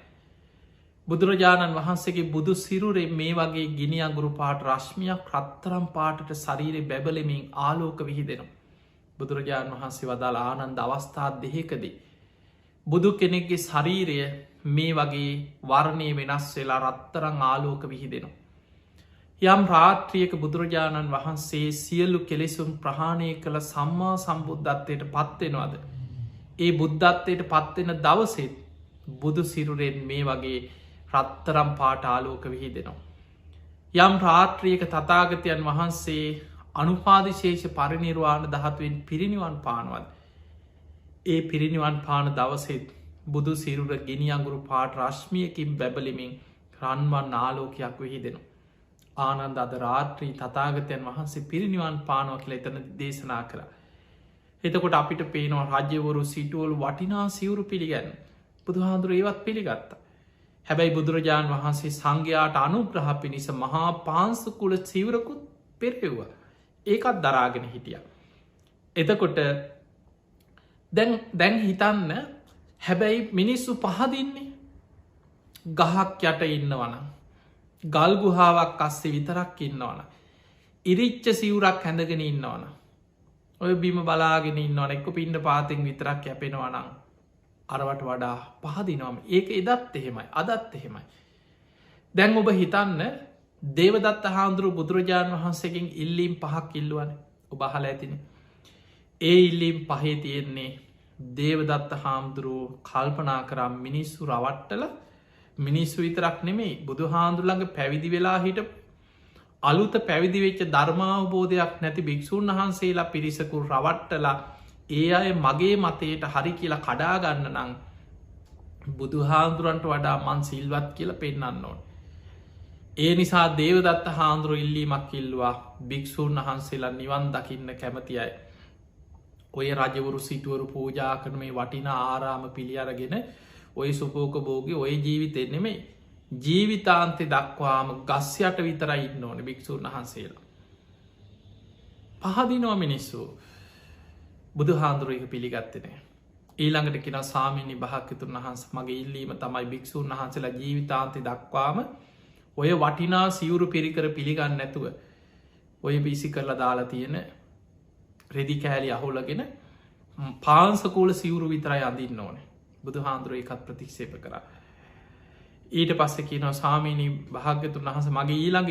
බුදුරජාණන් වහන්සේගේ බුදු සිරුරේ මේ වගේ ගිනි අගුරු පාට රශ්මියක් රත්තරම් පාටට ශරීරය බැබලමින් ආලෝක විහිදෙනවා. බුදුරජාණන් වහන්සේ වදාළ ආනන්ද අවස්ථාත් දෙහෙකදී. බුදු කෙනෙක්ගේ ශරීරය මේ වගේ වර්ණය වෙනස් වෙලා රත්තරං ආලෝක විහිදෙනවා. යම් රාත්‍රියක බුදුරජාණන් වහන්සේ සියල්ලු කෙලෙසුම් ප්‍රහාණය කළ සම්මා සම්බුද්ධත්වයට පත්වෙනවාද. ඒ බුද්ධත්වයට පත්වෙන දවසෙත් බුදු සිරුරෙන් මේ වගේ රත්තරම් පාට ආලෝක විහිදෙනවා. යම් රාත්‍රියක තතාගතයන් වහන්සේ අනුපාදිශේෂ පරිනිර්වාණ දහතුවෙන් පිරිනිවන් පානවද. ඒ පිරිනිවන් පාන දවසෙත් බුදු සිරුර ගිනි අඟුරු පාට රශ්මියකින් බැබලිමින් රන්වන් ආලෝකයක් විහිදෙනවා. ආනන්ද අද රාත්‍රී තතාගතයන් වහන්සේ පිරිනිවන් පානව කියල එතන දේශනා කර. එතකොට අපිට පේනවා රජ්‍යවරු සිටුවල් වටිනා සිවුරු පිළිගැන් බුදුහාදුර ඒවත් පිළිගත්ත. හැබැයි බුදුරජාණන් වහන්සේ සංඝයාට අනුග්‍රහ පිණිස මහා පාන්සකුල සිවරකුත් පෙරෙව්ව. ඒකත් දරාගෙන හිටිය. එතකොට දැන් හිතන්න හැබැයි මිනිස්සු පහදින්නේ ගහක් යට ඉන්නවන. ගල්ගුහාාවක් අස්සේ විතරක් ඉන්නවන. ඉරිච්ච සිවුරක් හැඳගෙන ඉන්නවන. ඔය බිම බලාගෙන ඉන්නවන එක්ක පින්ඩ පාතිෙන් විතරක් යැපෙනවනං අරවට වඩා පහදිනවම ඒක එදත් එහෙමයි අදත් එහෙමයි. දැන් ඔබ හිතන්න දේවදත්ත හාන්දුරු බුදුරජාණන් වහන්සේකින් ඉල්ලීම් පහක් ඉල්ලුවන ඔබහල ඇතින. ඒ ඉල්ලීම් පහේ තියෙන්නේ දේවදත්ත හාමුදුරුව කල්පනා කරම් මිනිස්සු රවට්ටල මිනිස්සු විතරක් නෙමෙයි බුදු හාන්දුරළඟ පැවිදි වෙලා හිට අලුත පැවිදිවෙච්ච ධර්මාවබෝධයක් නැති භික්‍ෂූන් වහන්සේලා පිරිසකු රවට්ටලා ඒ අය මගේ මතයට හරි කියලා කඩාගන්න නං බුදු හාන්දුරන්ට වඩා මන් සිල්වත් කියල පෙන්න්න ඕන. ඒ නිසා දේවදත්ත හාන්දුරු ඉල්ලීමක් කිල්වා භික්‍ෂූන් වහන්සේලා නිවන් දකින්න කැමති අයි. ඔය රජවරු සිටුවරු පූජා කරන මේ වටිනා ආරාම පිළි අරගෙන ඔය සුපෝක බෝගි ඔය ජීවිතය නෙමේ ජීවිතාන්තය දක්වාම ගස්යට විතරයි ඉන්න ඕන භික්‍ෂූන් වහන්සේලා. පහදිනවා මිනිස්සු බුදු හාන්දුරුව එක පිළිගත්තනය. ඊළඟට කෙන සාමීනි භාක්‍යතුන් වහන්ස මගේ ඉල්ලීම තමයි භික්‍ෂූන් වහන්සේලා ජීවිතාන්තය දක්වාම ඔය වටිනා සිවුරු පිරිකර පිළිගන්න නැතුව ඔය බිසි කරලා දාලා තියෙන රෙදි කෑලි අහුලගෙන පාන්සකූල සිවුරු විතරයි අඳින්න ඕනේ. බුදු හාන්දුරුව එකත් ප්‍රතික්ෂේප කර. ඊට පස්ස කියනවා සාමීනී භාග්‍යතුන් වහස මගේ ඊළඟ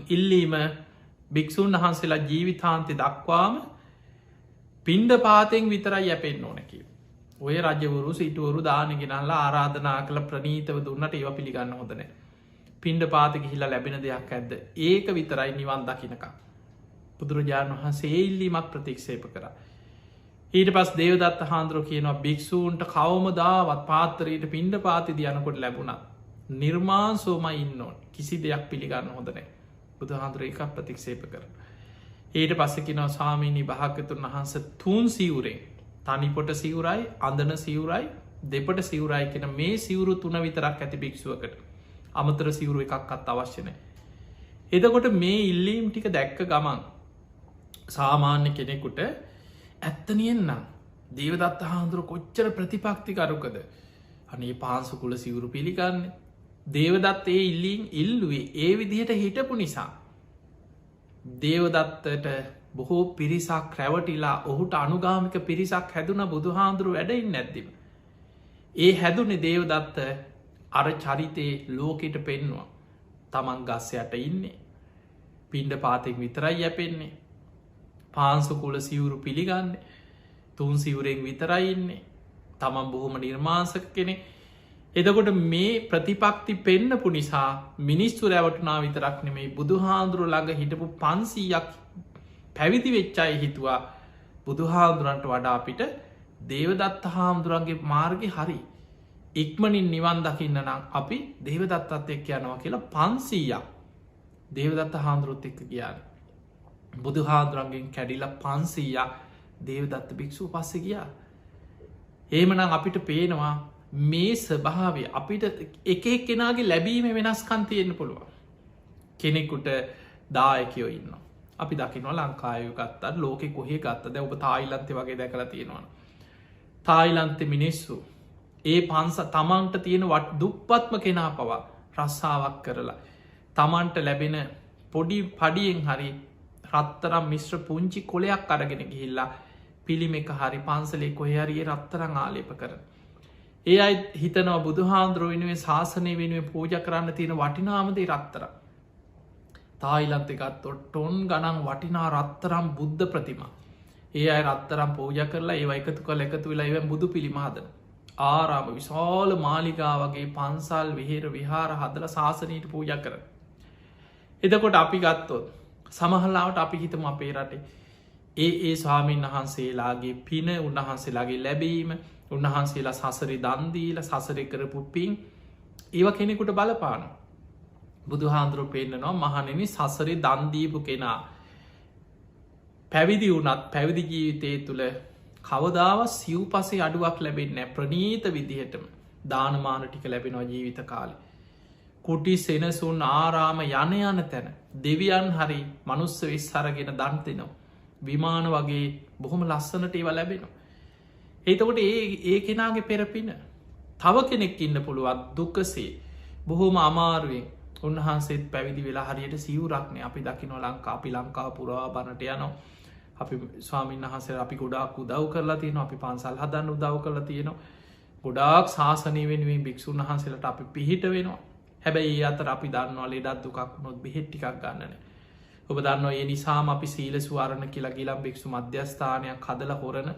ඉල්ලීම භික්‍ෂූන් වහන්සේලා ජීවිතාන්තය දක්වාම පින්ඩ පාතෙන් විතරයි යැපෙන්න්න ඕනැකි. ඔය රජවරු සිටුවරු දානගෙනල්ලා ආරාධනා කළ ප්‍රනීතව දුන්නට ඒව පිළිගන්න හොදනෑ. පින්ඩ පාතක හිලා ලැබෙන දෙයක් ඇද්ද ඒක විතරයි නිවන් දකිනක. බුදුරජාණන් වහන්සේ ඉල්ලීමක් ප්‍රතික්ෂේප කර. ඊට පස් දේවදත්ත හාන්දුරුව කියනවා භික්‍ෂූන්ට කවමදාවත් පාත්තරයට පින්ඩ පාතිද යනකොට ලැබුණා. නිර්මාන්සෝම ඉන්න ඕන් කිසි දෙයක් පිළිගන්න හොඳනෑ. බුදු හාන්දුර එකක් ප්‍රතික්ෂේප කර. ඊට පස්සකිනව සාමීනී භාග්‍යතුන් වහන්ස තුන් සිවුරෙන් තනිපොට සිවුරයි අඳන සිවුරයි දෙපට සිවුරයි කෙන මේ සිවුරු තුන විතරක් ඇති භික්ෂුවකට අමතර සිවුරු එකක්ත් අවශ්‍යනය. එදකොට මේ ඉල්ලීම් ටික දැක්ක ගමන් සාමාන්‍ය කෙනෙකුට ඇත්තනියෙන්නම් දේවදත්ත හාන්දුර කොච්චර ප්‍රතිපක්ති කරුකද අනේ පාන්සුකුල සිවුරු පිළිගන්න දේවදත් ඒ ඉල්ලීම් ඉල්ලුවේ ඒ විදිහට හිටපු නිසා දේවදත්තට බොහෝ පිරිසක් රැවටිලා ඔහුට අනුගාමික පිරිසක් හැදුන බුදු හාන්දුරු වැඩයින් නැද්දිම. ඒ හැදුනෙ දේවදත්ත අර චරිතයේ ලෝකෙට පෙන්වා තමන් ගස්සයට ඉන්නේ පින්ඩ පාතෙක් විතරයි යැපෙන්නේ පාන්සකුල සිවුරු පිළිගන්න තුන් සිවුරෙන් විතරයින්නේ තමන් බොහොම නිර්මාසක කෙනෙ එදකොට මේ ප්‍රතිපක්ති පෙන්නපු නිසා මිනිස්සු රැවටනා විතරක් නෙමේ බුදු හාන්දුරු ළඟ හිටපු 500ක් පැවිදි වෙච්චායි හිතුවා බුදු හාමුදුරන්ට වඩා අපිට දේවදත්ත හාමුදුරන්ගේ මාර්ග හරි ඉක්මනින් නිවන් දකින්න නම් අපි දේවදත්තත් එක්ක යනවා කියලා 500ක් දේවදත්ත හාමුදුරුවොත් එක්ක ගියාන බුදු හාමුදුරන්ගෙන් කැඩිලා 500ක් දේවදත්ත භික්ෂුව පස්සේ ගියා. එහෙමනම් අපිට පේනවා මේ ස්වභාවය අපිට එක එක්කෙනාගේ ලැබීම වෙනස්කම් තියෙන්න පුළුවන්. කෙනෙකුට දායකයෝ ඉන්නවා. අපි දකිනවා ලංකායෝ ගත්තත් ලෝකෙ කොහේ ගත්තද ඔබ තායිලන්තය වගේ දැකලා තියෙනවා. තායිලන්තෙ මිනිස්සු ඒ පන්ස තමන්ට තියෙන වට දුප්පත්ම කෙනා පවා රස්සාාවක් කරලා තමන්ට ලැබෙන පොඩි පඩියෙන් හරි රත්තරම් මිශ්‍ර පුංචි කොලයක් අරගෙන ගිහිල්ලා පිළිම එක හරි පන්සලේ කොහරියේ රත්තරං ආලේප කරන. ඒ අයි හිතනව බුදු හාන්දුරුව වෙනුවේ ශාසනය වෙනුවේ පූජ කරන්න තියෙන වටිනාමදේ රත්තර. තායිලන්ත එකත්තොට ටොන් ගනන් වටිනා රත්තරම් බුද්ධ ප්‍රතිම. ඒ අයි රත්තරම් පූජ කරලා ඒ එකතු කළ එකතු වෙලා එව බුදු පිළිමාදන. ආරාම විශාල මාලිකා වගේ පන්සල් විහෙර විහාර හදල ශාසනයට පූජ කර. එදකොට අපි ගත්තොත් සමහල්ලාවට අපි හිතම අපේ රටේ ඒ ස්වාමීන් වහන්සේලාගේ පින උන්වහන්සේලාගේ ලැබීම උන්වහන්සේලා සසරි දන්දීල සසරි කරපු පින් ඒව කෙනෙකුට බලපාන බුදු හාන්දුරුව පෙන්න්නනවා මහනෙනි සසරි දන්දීපු කෙනා පැවිදි වනත් පැවිදි ජීවිතය තුළ කවදාව සිව් පසේ අඩුවක් ලැබෙන්නෑ ප්‍රනීත විදිහටම දානමාන ටික ලැබෙනවා ජීවිත කාලි. කුටි සෙනසුන් ආරාම යන යන තැන දෙවියන් හරි මනුස්ස විස් හරගෙන දන්තෙනවා. විමාන වගේ බොහොම ලස්සනට ඒව ලැබෙනවා. ඒතකොට ඒ කෙනාගේ පෙරපින තව කෙනෙක් ඉන්න පුළුවත් දුක්කසේ බොහෝම අමාරුවෙන් උන්වහන්සේත් පැවිදි වෙලා හරියට සිවරක්නය අපි දකිනො ලංකා අපි ලංකා පුරවා බණට යනවා අපි ස්වාමින් වහන්සේ අපි ගොඩක් උදව් කරලා තියෙන අපි පන්සල් හදන්න උදව් කරලා තියෙනවා ගොඩාක් ශාසනය වෙනුවෙන් භික්ෂූන් වහන්සේලට අපි පිහිට වෙනවා හැබැයි ඒ අතර අපි දන්නවා ලෙඩත් දුකක් නොත් බෙහෙට්ටිකක් ගන්නන ඔබ දන්නවා ඒ නිසාම අපි සීල ස්වාරණ කියලා ගිලම් භික්ෂු මධ්‍යස්ථානයක් හදල හොරණ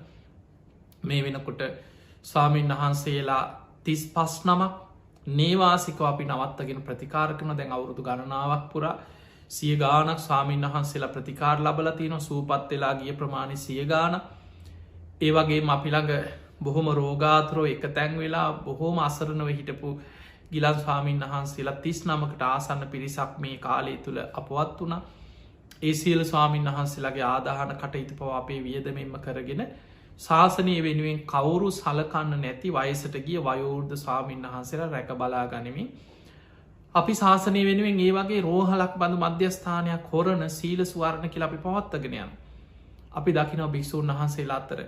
මේ වෙනකොට ස්වාමීන් වහන්සේලා 35 නමක් නේවාසිකව අපි නවත්තගෙන ප්‍රතිකාර කරන දැන් අවුරුදු ගණනාවක් පුරා සිය ගානක් ස්වාමීන් වහන්සේලා ප්‍රතිකාර ලබල තියෙන සූපත් වෙලා ගිය ප්‍රමාණි සිය ගාන ඒවගේ අපිළඟ බොහොම රෝගාතරෝ එක තැන් වෙලා බොහෝම අසරණව හිටපු ගිලන් ස්වාමීන් වහන්සේලා 39කට ආසන්න පිරිසක් මේ කාලය තුළ අපවත් වුණ ඒ සියලු ස්වාමීන් වහන්සේලාගේ ආදාහන කටයුතු පව අපේ වියදමෙන්ම කරගෙන ශාසනය වෙනුවෙන් කවුරු සලකන්න නැති වයසට ගිය වයෝර්ධ ස්වාමීන් වහන්සේලා රැක බලා ගනිමින් අපි ශාසනය වෙනුවෙන් ඒ වගේ රෝහලක් බඳු මධ්‍යස්ථානයක් හොරණ සීල ස්වර්ණ කියලා අපි පවත්තගෙනයන් අපි දකිනව භික්‍ෂූන් වහන්සේලා අතර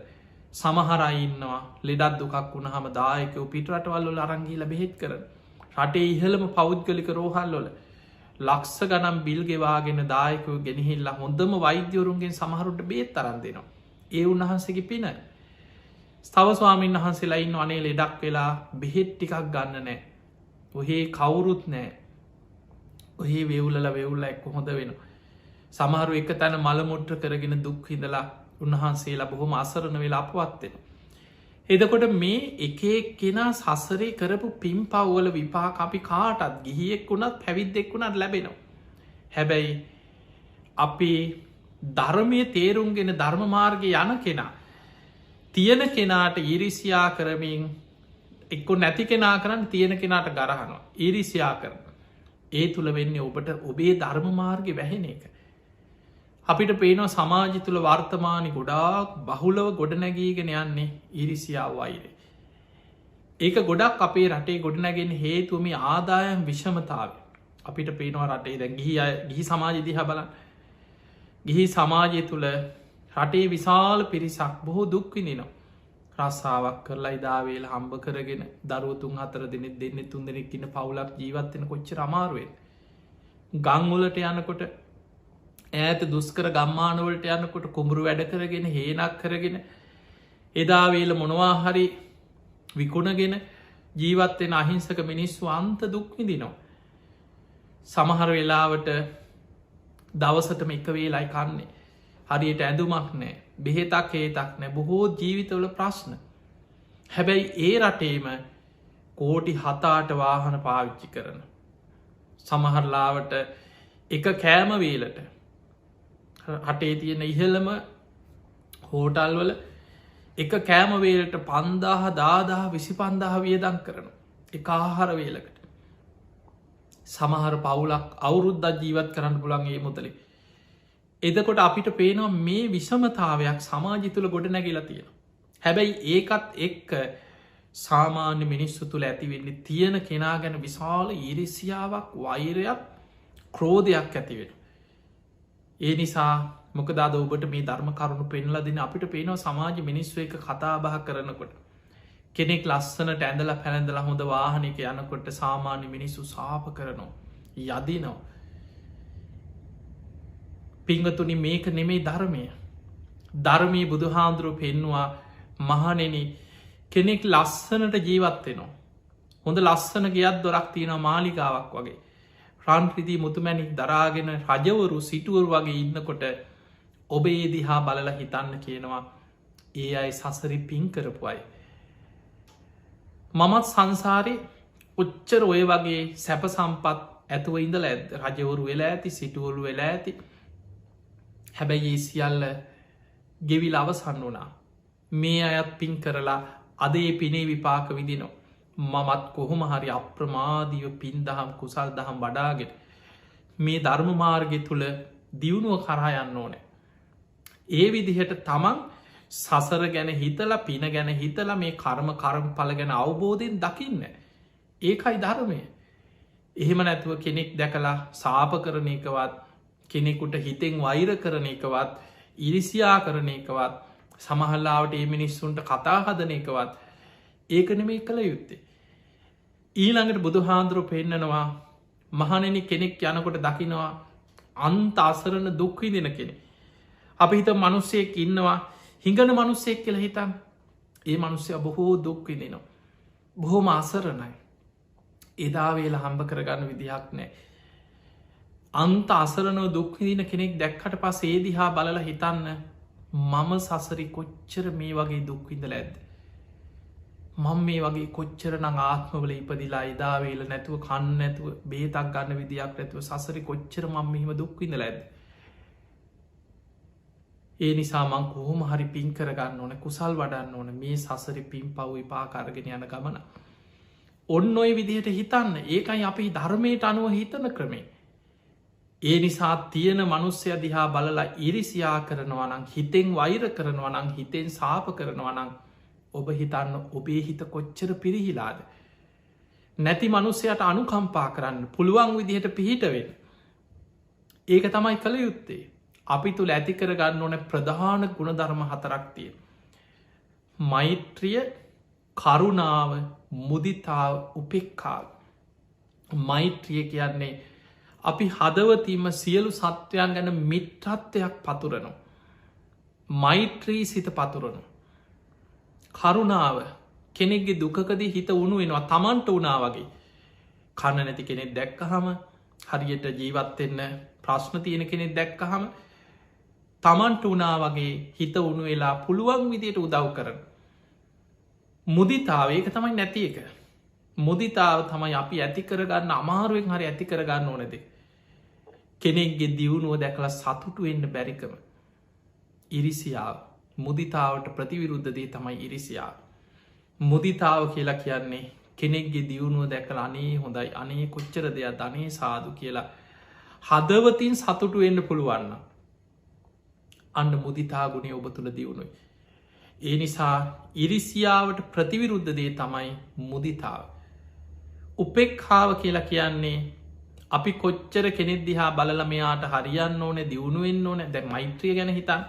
සමහරයින්නවා ලෙඩත් දුකක් වුණහම දායකව පිටරටවල්ලොල අරංගීල බෙහෙත් කර රටේ ඉහළම පෞද්ගලික රෝහල්ලොල ලක්ෂ ගනම් බිල් ගෙවාගෙන දායකව ගෙනහිල්ලා හොඳම වෛද්‍යවරුන්ගෙන් සමහරුට බේත් තරන් දෙනවා. ඒ උන්වහන්සේගේ පින. ස්තව ස්වාමීන් වහන්සේලායින් අනේ ලෙඩක් වෙලා බෙහෙත් ටිකක් ගන්න නෑ. ඔහේ කවුරුත් නෑ. ඔහේ වෙවුලල වෙවුල්ල එක්ක හොඳ වෙන. සමහරු එක තැන මළමුට්‍ර කරගෙන දුක් හිදලා උන්වහන්සේලා බොහොම අසරණ වෙලා අපවත්වෙන. එදකොට මේ එකේ කෙනා සසරේ කරපු පින් පව්වල විපාක අපි කාටත් ගිහියෙක් වුණත් පැවිද්දෙක් වුණත් ලැබෙනවා. හැබැයි අපි ධර්මය තේරුම්ගෙන ධර්මමාර්ග යන කෙනා තියෙන කෙනාට ඉරිසියා කරමින් එක්කො නැති කෙනා කරන්න තියෙන කෙනාට ගරහනවා ඉරිසියා කරන. ඒ තුළ වෙන්නේ ඔබට ඔබේ ධර්මමාර්ග වැහෙන එක. අපිට පේනවා සමාජි තුළ වර්තමානි ගොඩාක් බහුලව ගොඩනැගීගෙන යන්නේ ඉරිසියාව වෛරේ. ඒක ගොඩක් අපේ රටේ ගොඩනැගෙන හේතුවම ආදායම් විෂමතාව. අපිට පේනවා රටේ දැ ගිහි සමාජ දිහ බලන් ගිහි සමාජය තුළ රටේ විශාල පිරිසක් බොහෝ දුක්විනිනවා. රස්සාාවක් කරලා ඉදාවේල හම්බ කරගෙන දරුවතුන් අතර දෙනෙ දෙන්න තුන් දෙනෙක්කින්න පවුලක් ජීවත්වෙන කොච්ච රමාරුවෙන්. ගංවලට යනකොට ඈත දුස්කර ගම්මානවලට යන්නකොට කුඹුරු වැඩ කරගෙන හේනක් කරගෙන එදාවේල මොනවාහරි විකුණගෙන ජීවත්වෙන අහිංසක මිනිස්සු අන්ත දුක්විදිනවා. සමහර වෙලාවට දවසටම එක වේලයි කන්නේ. හරියට ඇඳුමක් නෑ බෙහෙතක් හේතක් නෑ බොහෝ ජීවිතවල ප්‍රශ්න. හැබැයි ඒ රටේම කෝටි 7-8 වාහන පාවිච්චි කරන. සමහරලාවට එක කෑම වේලට හටේ තියෙන ඉහළම හෝටල්වල එක කෑමවේලට 5,000 වියදං කරන එක ආහාර වේලකට සමහර පවුලක් අවුරුද්දක් ජීවත් කරන්න පුළන්ගේ මුතලේ. එදකොට අපිට පේනවා මේ විෂමතාවයක් සමාජි තුළ ගොඩ නැගිලා තියෙන. හැබැයි ඒකත් එක්ක සාමාන්‍ය මිනිස්සු තුළ ඇතිවෙන්නේ තියෙන කෙනා ගැන විශාල ඉරිසියාවක් වෛරයක් ක්‍රෝධයක් ඇතිවෙන. ඒ නිසා මොකදාද ඔබට මේ ධර්ම කරුණු පෙන්ලා දෙන අපිට පේනවා සමාජ මිනිස්සු එක කතාබහ කරනකොට. කෙනෙක් ලස්සනට ඇඳල පැළඳලා හොඳ වාහනක යනකොට සාමාන්‍ය මිනිස්සු සාප කරනවා. යදිනෝ. පිංගතුනි මේක නෙමේ ධර්මය. ධර්මී බුදුහාන්දුරුව පෙන්නවා මහනෙන කෙනෙක් ලස්සනට ජීවත්වෙනවා. හොඳ ලස්සන ගියත් දොරක් තියෙන මාලිකාවක් වගේ. රන්ප්‍රදී මුතුමැනික් දරාගෙන රජවරු සිටුවරු වගේ ඉන්නකොට ඔබ ඒ දිහා බලල හිතන්න කියනවා ඒ අයි සසරි පින් කරපු අයි. මමත් සංසාරය උච්චර ඔය වගේ සැප සම්පත් ඇතුව ඉඳල ඇද රජවරු වෙලා ඇති සිටුවරු වෙලා ඇති. හැබැයි ඒ සියල්ල ගෙවිල් අවසන්න වනා. මේ අයත් පින් කරලා අදේ පිනේ විපාක විදිනවා. මමත් කොහොම හරි අප්‍රමාදීව පින් දහම් කුසල් දහම් වඩාගෙන මේ ධර්ම මාර්ගය තුළ දියුණුව කරා යන්න ඕනෑ. ඒ විදිහට තමන් සසර ගැන හිතලා පින ගැන හිතලා මේ කර්ම පල ගැන අවබෝධයෙන් දකින්න. ඒකයි ධර්මය. එහෙම නැතුව කෙනෙක් දැකලා සාප කරන එකවත් කෙනෙකුට හිතෙන් වෛර කරන එකවත් ඉරිසියා කරන එකවත් සමහල්ලාවට ඒ මිනිස්සුන්ට කතා හදන එකවත් ඒකන මේ කළ යුත්තේ. ඊළඟට බුදු හාන්දුරුව පෙන්නනවා මහනෙන කෙනෙක් යනකොට දකිනවා අන්ත අසරණ දුක්වි දෙන කෙනෙ. අපි හිත මනුස්සයෙක් ඉන්නවා හිඟන මනුස්සෙක් කියල හිතන් ඒ මනුස්සය බොහෝ දුක්වි දෙනවා. බොහෝම අසරණයි. එදාවේල හම්බ කරගන්න විදිහක් නෑ. අන්ත අසරනව දුක්විදින කෙනෙක් දැක්කට පස් ඒදිහා බලල හිතන්න මම සසරි කොච්චර මේ වගේ දුක්විඳල ඇද. මං මේ වගේ කොච්චර නං ආත්මවල ඉපදිලා ඉදාවේල නැතුව කන්න නැතුව බේතක් ගන්න විදියක් නැතුව සසරි කොච්චර මං මෙහිම දුක්විඳල ඇද. ඒ නිසා මං කොහොම හරි පින් කරගන්න ඕන කුසල් වඩන්න ඕන මේ සසරි පින් පව් විපාකාරගෙන යන ගමන. ඔන්න ඔය විදිහට හිතන්න ඒකයි අපි ධර්මයට අනුව හිතන ක්‍රමේ. ඒ නිසා තියෙන මනුස්්‍යය දිහා බලලා ඉරිසියා කරනවනං හිතෙන් වෛර කරනවනං හිතෙන් සාප කරනවනං ඔබ හිතන්න ඔබේ හිත කොච්චර පිරිහිලාද. නැති මනුස්සයට අනුකම්පා කරන්න පුළුවන් විදිහට පිහිටවෙන. ඒක තමයි කළ යුත්තේ. අපි තුළ ඇති කරගන්න ඕන ප්‍රධාන ගුණධර්ම 4ක් තිය. මෛත්‍රිය කරුණාව මුදිතාව උපෙක්කාව. මෛත්‍රිය කියන්නේ අපි හදවතීම සියලු සත්වයන් ගැන මිත්‍රත්වයක් පතුරනු. මෛත්‍රී සිත පතුරනු. කරුණාව කෙනෙක්ගේ දුකකදී හිත උුණු වෙනවා තමන්ට වනා වගේ. කන්න නැති කෙනෙක් දැක්කහම හරියට ජීවත්වෙන්න ප්‍රශ්න තියෙන කෙනෙක් දැක්කහම තමන්ට වනා වගේ හිත උුණු වෙලා පුළුවන් විදියට උදව් කරන. මුදිතාව ඒක තමයි නැති එක. මුදිතාව තමයි අපි ඇති කරගන්න අමාරුවෙන් හරි ඇති කරගන්න ඕනෙද. කෙනෙක්ගේ දියුණුව දැකලා සතුටු වෙන්න බැරිකම. ඉරිසියාව මුදිතාවට ප්‍රතිවිරුද්ධදේ තමයි ඉරිසියාව. මුදිතාව කියලා කියන්නේ කෙනෙක්ගේ දියුණුව දැකල අනේ හොඳයි අනේ කොච්චර දෙයක් ධනේ සාදු කියලා හදවතින් සතුටු වෙන්න පුළුවන්න. අන්න මුදිතා ගුණේ ඔබ තුළ දියුණුයි. ඒ නිසා ඉරිසියාවට ප්‍රතිවිරුද්ධ දේ තමයි මුදිතාව. උපෙක්ඛාව කියලා කියන්නේ අපි කොච්චර කෙනෙක් දිහා බලල මෙයාට හරියන්න ඕන දියුණුවෙන් ඕන දැ මෛත්‍රිය ගැන හිතන්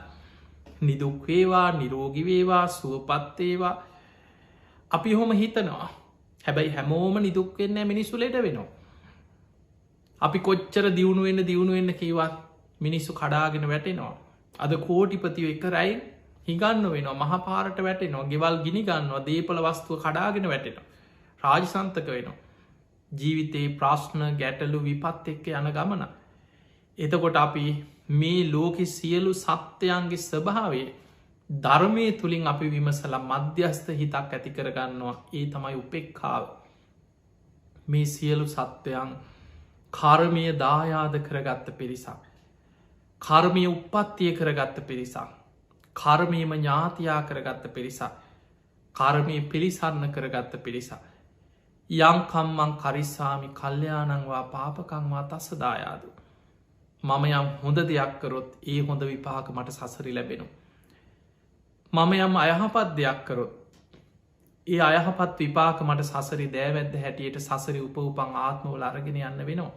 නිදුක්වේවා නිරෝගිවේවා සුවපත්තේවා අපි හොම හිතනවා. හැබැයි හැමෝම නිදුක්වෙන්න මිනිස්සුලට වෙනවා. අපි කොච්චර දියුණුවෙන්න කීවත් මිනිස්සු කඩාගෙන වැටෙනවා. අද කෝටිපතිව එක රැයි හිගන්න වෙනවා මහපාරට වැටෙනවා ගෙවල් ගිනි ගන්නවා දේපල වස්තුව කඩාගෙන වැටෙනවා. රාජසන්තක වෙනවා. ජීවිතයේ ප්‍රශ්න ගැටලු විපත් එක්ක යන ගමන. එතකොට අපි මේ ලෝකෙ සියලු සත්‍යයන්ගේ ස්වභාවේ ධර්මය තුළින් අපි විමසල මධ්‍යස්ථ හිතක් ඇති කරගන්නවා ඒ තමයි උපෙක්ඛාව. මේ සියලු සත්වයන් කර්මය දායාද කරගත්ත පිරිසක්. කර්මය උපත්තිය කරගත්ත පිරිසක්. කර්මයම ඥාතියා කරගත්ත පිරිසක්. කර්මය පිළිසරණ කරගත්ත පිරිසක්. යංකම්මං කරිස්සාමි කල්්‍යයානංවා පාපකංවා තස්ස දායාද. මම යම් හොඳ දෙයක් කරොත් ඒ හොඳ විපාක මට සසරි ලැබෙනු. මම යම් අයහපත් දෙයක් කරොත් ඒ අයහපත් විපාක මට සසරි දෑවැද්ද හැටියට සසරි උපවපං ආත්මවල අරගෙන යන්න වෙනවා.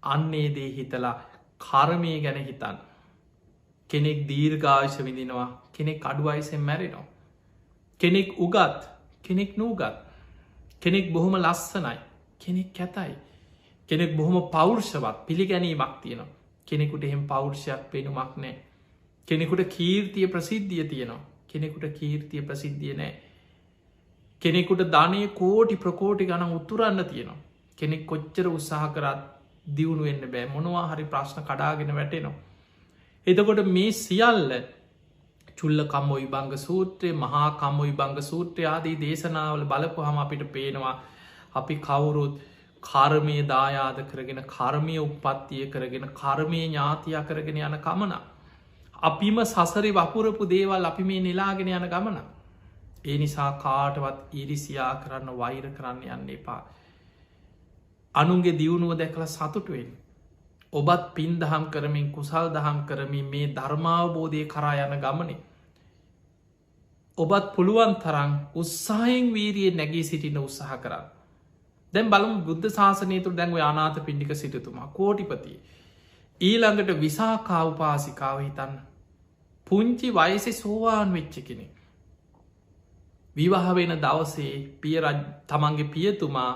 අන්නේ දේ හිතලා කර්මය ගැන හිතන්. කෙනෙක් දීර්ඝායශ විඳිනවා කෙනෙක් අඩුවයිසෙන් මැරෙනවා. කෙනෙක් උගත් කෙනෙක් නූගත් කෙනෙක් බොහොම ලස්සනයි කෙනෙක් කැතයි කෙනෙක් බොහොම පෞර්ෂවත් පිළිගැනීමක් තියෙනවා කෙනෙකුට එහෙම පෞර්ෂයක් පෙනුමක් නෑ කෙනෙකුට කීර්තිය ප්‍රසිද්ධිය තියෙනවා කෙනෙකුට කීර්තිය ප්‍රසිද්ධිය නෑ කෙනෙකුට ධනය කෝටි ප්‍රකෝටි ගණන් උත්තුරන්න තියෙනවා කෙනෙක් කොච්චර උත්සාහ කරත් දියුණු වෙන්න බෑ මොනවා හරි ප්‍රශ්න කඩාගෙන වැටෙනවා. එතකොට මේ සියල්ල චුල්ල කම්මොයි බංග සූත්‍රය මහා කම්මොයි බංග සූත්‍රය ආදී දේශනාවල බලපු හම අපිට පේනවා අපි කවුරුත් කර්මය දායාද කරගෙන කර්මය උපත්තිය කරගෙන කර්මය ඥාතිය කරගෙන යන කමන. අපිම සසරි වපුරපු දේවල් අපි මේ නිලාගෙන යන ගමන. ඒ නිසා කාටවත් ඉරිසියා කරන්න වෛර කරන්න යන්න එපා. අනුන්ගේ දියුණුව දැකළ සතුටුවෙන්. ඔබත් පින් දහම් කරමින් කුසල් දහම් කරමින් මේ ධර්මාවබෝධය කරා යන ගමනේ. ඔබත් පුළුවන් තරම් උත්සාහෙන් වීරිය නැගී සිටින උත්සාහ කරන්න. දැන් බලමු බුද්ධ ශාසනය තුළ දැන්ව අනාථ පිණ්ඩික සිටතුමා කෝටිපතිය. ඊළඟට විසාකා උපාසිකාව හිතන්න. පුංචි වයසෙ සෝවාන් වෙච්ච කෙනෙ. විවාහ වෙන දවසේ තමන්ගේ පියතුමා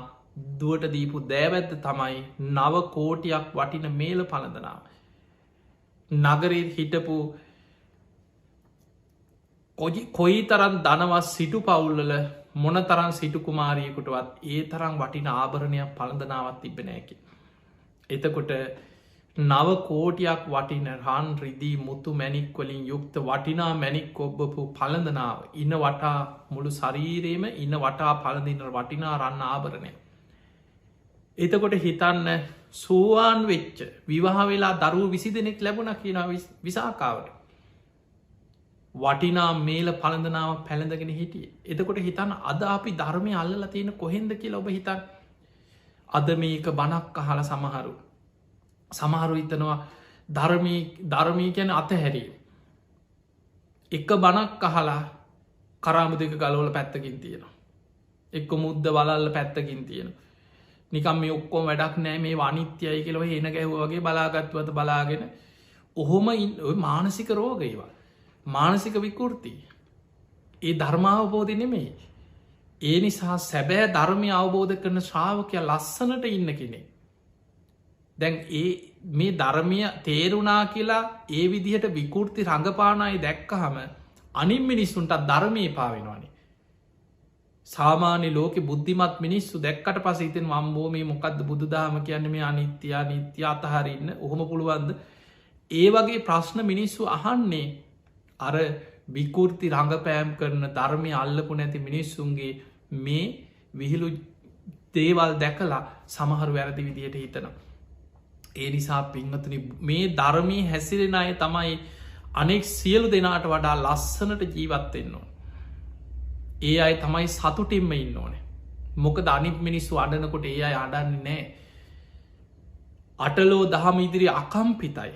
දුවට දීපු දෑවැද්ද තමයි 9 කෝටියක් වටින මේල පලඳනාව. නගරේ හිටපු කොයි තරන් දනවත් සිටු පවුල්ලල මොන තරන් සිටු කුමාරියකුටවත් ඒ තරම් වටින ආභරණයක් පළඳනාවත් තිබෙනෑකි. එතකොට 9 කෝටියක් වටින රන් රිදී මුතු මැනික්වලින් යුක්ත වටිනා මැනික් ඔබ්බපු පළඳනාව ඉන්න වටා මුළු ශරීරයම ඉන්න වටා පළඳින වටිනා රන්න ආභරණය. එතකොට හිතන්න සෝවාන් වෙච්ච විවාහ වෙලා දරුව 20 දෙනෙක් ලැබුණ කියන විසාකාවට වටිනා මේල පළඳනාව පැළඳගෙන හිටිය. එතකොට හිතන්න අද අපි ධර්මය අල්ලලා තියෙන කොහෙන්ද කියලා ඔබ හිතන්. අද මේක බණක් අහල සමහරු හිතනවා ධර්මී ගැන අතහැරී. එක බණක් අහලා කරාමු දෙක ගලවල පැත්තකින් තියෙනවා. එක්ක මුද්ද වලල්ල පැත්තකින් තියෙනවා. නිකම් මේ ඔක්කොම වැඩක් නෑ මේ අනිත්‍යයි කියලව එන ගැහුව වගේ බලාගත්වත බලාගෙන ඔහොම මානසික රෝගයවා මානසික විකෘති ඒ ධර්මාවබෝධ නෙමෙයි. ඒ නිසා සැබෑ ධර්මය අවබෝධ කරන ශ්‍රාවකය ලස්සනට ඉන්න කෙනෙ. දැන් මේ ධර්මය තේරුණා කියලා ඒ විදිහට විකෘති රඟපානයි දැක්කහම අනිම් මිනිස්සුන්ටත් ධර්මය පාවෙනවානේ. සාමාන්‍ය ලෝක බුද්ධිමත් මිනිස්සු දැක්කට පස හිතෙන් වම්බෝ මේ මොකක්ද බුදුදාම කියන්න මේ අනිත්‍යයා නිත්‍ය අතහරන්න ඔහොම පුළුවන්ද. ඒ වගේ ප්‍රශ්න මිනිස්සු අහන්නේ අර විකෘති රඟපෑම් කරන ධර්මය අල්ලපු නැති මිනිස්සුන්ගේ මේ විහිළු දේවල් දැකලා සමහරු වැරදි විදියට හිතනවා. ඒ නිසා පින්වතුනි මේ ධර්මී හැසිරෙන අය තමයි අනෙක් සියලු දෙනාට වඩා ලස්සනට ජීවත්වෙන්න ඕන. ඒ අයි තමයි සතුටින්ම ඉන්න ඕනේ. මොකද අනිත් මිනිස්සු අඩනකොට ඒ අයි අඩන්නේ නෑ. අටලෝ දහම ඉදිරි අකම්පිතයි.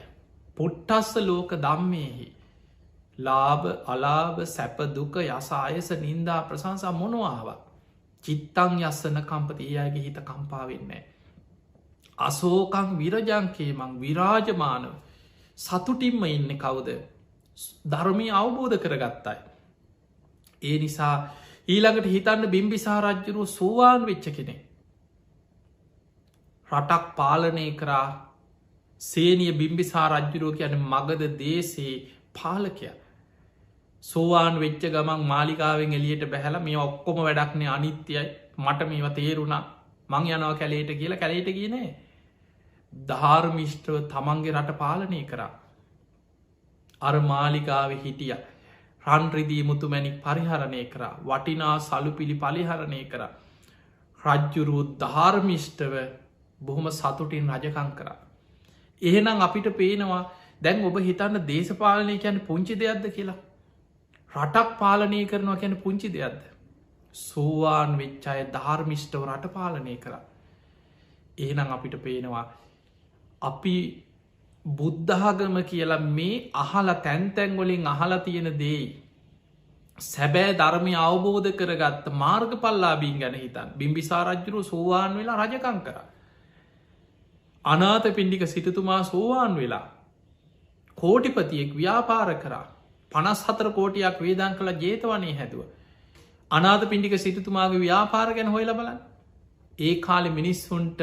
පුට්ටස්ස ලෝක දම්මයෙහි. ලාභ අලාභ සැප දුක යස අයස නින්දා ප්‍රසංසා මොනවාව. චිත්තං යස්සන කම්පති ඒ අයගේ හිත කම්පාවෙන්නේ. අසෝකං විරජංකේමං විරාජමානව සතුටින්ම ඉන්න කවුද ධර්මය අවබෝධ කරගත්තයි. ඒ නිසා ඊළඟට හිතන්න බිම්බිසාර රජ්ජුරුව සෝවාන් වෙච්ච කෙනෙ. රටක් පාලනය කරා සේනිය බිම්බිසා රජ්ජුරුව කියන මගද දේශයේ පාලකය. සෝවාන් වෙච්ච ගමන් මාලිකාවෙන් එලියට බැහල මේ ඔක්කොම වැඩක්නේ අනිත්‍යයි මට මේව තේරුණා මං යනව කැලේට කියලා කැලේට කියනේ. ධාර්මිෂ්ටව තමන්ගේ රට පාලනය කරා. අර මාලිකාව හිටිය රන්රිදී මුතුමැනික් පරිහරණය කරා වටිනා සලු පිළි පලිහරණය කර රජ්ජුරුව ධාර්මිෂ්ටව බොහොම සතුටින් රජකං කරා. එහෙනම් අපිට පේනවා දැන් ඔබ හිතන්න දේශපාලනය කියැන පුංචි දෙයක්ද කියලා. රටක් පාලනය කරනවා කියැන පුංචි දෙයක්ද. සෝවාන් වෙච්චාය ධාර්මිෂ්ටව රට පාලනය කර. එහෙනම් අපිට පේනවා අපි බුද්ධාගම කියලා මේ අහලා තැන්තැන්වලින් අහලා තියෙන දෙයි සැබෑ ධර්මය අවබෝධ කරගත්ත මාර්ග පල්ලාබීන් ගැන හිතන් බිම්බිසා රජ්ජුරුව සෝවාන් වෙලා රජකං කර. අනාත පිණ්ඩික සිටතුමා සෝවාන් වෙලා කෝටිපතියෙක් ව්‍යාපාර කරා 54 කෝටියක් වේදන් කළ ජේතවනය හැදුව. අනාත පිණ්ඩික සිටතුමාගේ ව්‍යාපාර ගැන හොයල බලන්න. ඒ කාලෙ මිනිස්සුන්ට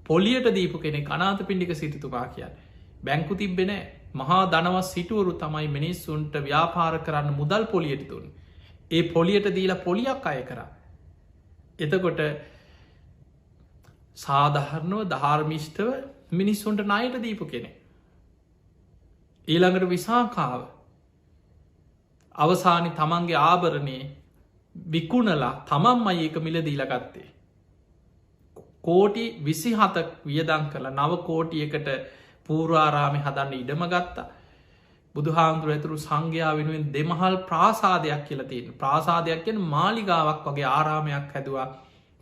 පොලියට දීපු කෙනෙක් අනාත පිණ්ඩික සිටතුමා කියන්න. බැංකු තිබෙන මහා දනවස් සිටුවරු තමයි මිනිස්සුන්ට ව්‍යාපාර කරන්න මුදල් පොලියට තුන්. ඒ පොලියට දීලා පොලියක් අය කර. එතකොට සාධහරණව ධාර්මිෂ්ටව මිනිස්සුන්ට ණයට දීපු කෙනෙ. ඊළඟට විසාකාව අවසානි තමන්ගේ ආභරණය විකුණලා තමන්ම ඒක මිල දීලගත්තේ. කෝටි 27ක් වියදං කළ නව කෝටියකට පූර්වාරාමි හදන්න ඉඩම ගත්තා. බුදුහාමුදුර ඇතුරු සංඝයා වෙනුවෙන් දෙමහල් ප්‍රාසාදයක් කියල තියෙන ප්‍රාසාදයක් කියෙන මාලිගාවක් වගේ ආරාමයක් හැදවා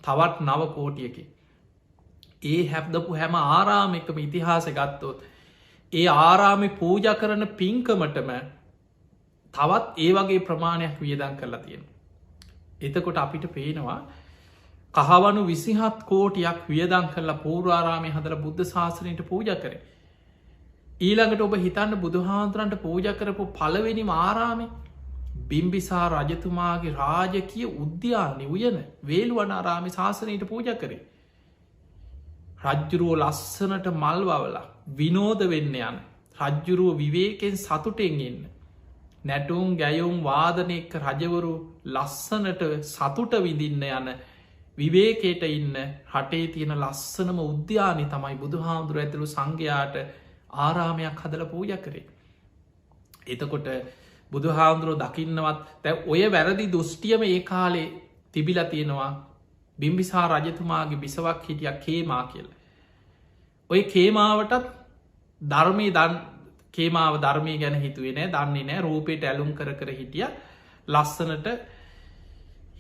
තවත් නව කෝටියකි. ඒ හැප්දපු හැම ආරාමකම ඉතිහාස ගත්තොත් ඒ ආරාමි පූජ කරන පින්කමටම තවත් ඒ වගේ ප්‍රමාණයක් වියදන් කරලා තියෙන. එතකොට අපිට පේනවා කහවනු 27 කෝටියක් වියදං කරලා පූර්වාරාමය හදර බුද්ධ ශාසනයට පූජ කරේ. ඊළඟට ඔබ හිතන්න බුදුහාන්තරන්ට පූජ කරපු පළවෙනි ආරාමේ බිම්බිසා රජතුමාගේ රාජකිය උද්‍යානය උයන වේල්ුවනාරාමි ශාසනයට පූජ කරේ. රජ්ජුරුවෝ ලස්සනට මල්වවලා විනෝද වෙන්න යන රජ්ජුරුව විවේකෙන් සතුටෙන් එන්න. නැටුම් ගැයුම් වාදනයක රජවරු ලස්සනට සතුට විඳින්න යන විවේකයට ඉන්න රටේ තියෙන ලස්සනම උද්‍යානි තමයි බුදුහාමුදුර ඇතුළු සංඝයාට ආරාමයක් හදල පූජ කරේ. එතකොට බුදුහාමුදුරුව දකින්නවත් තැ ඔය වැරදි දෘෂ්ටියම ඒ කාලේ තිබිල තියෙනවා බිම්බිසා රජතුමාගේ බිසවක් හිටියක් කේමා කියල. ඔය කේමාවටත් ධර්මය කේමාව ධර්මය ගැන හිතුවේ නෑ දන්නේ නෑ රූපයට ඇලුම් කර හිටිය ලස්සනට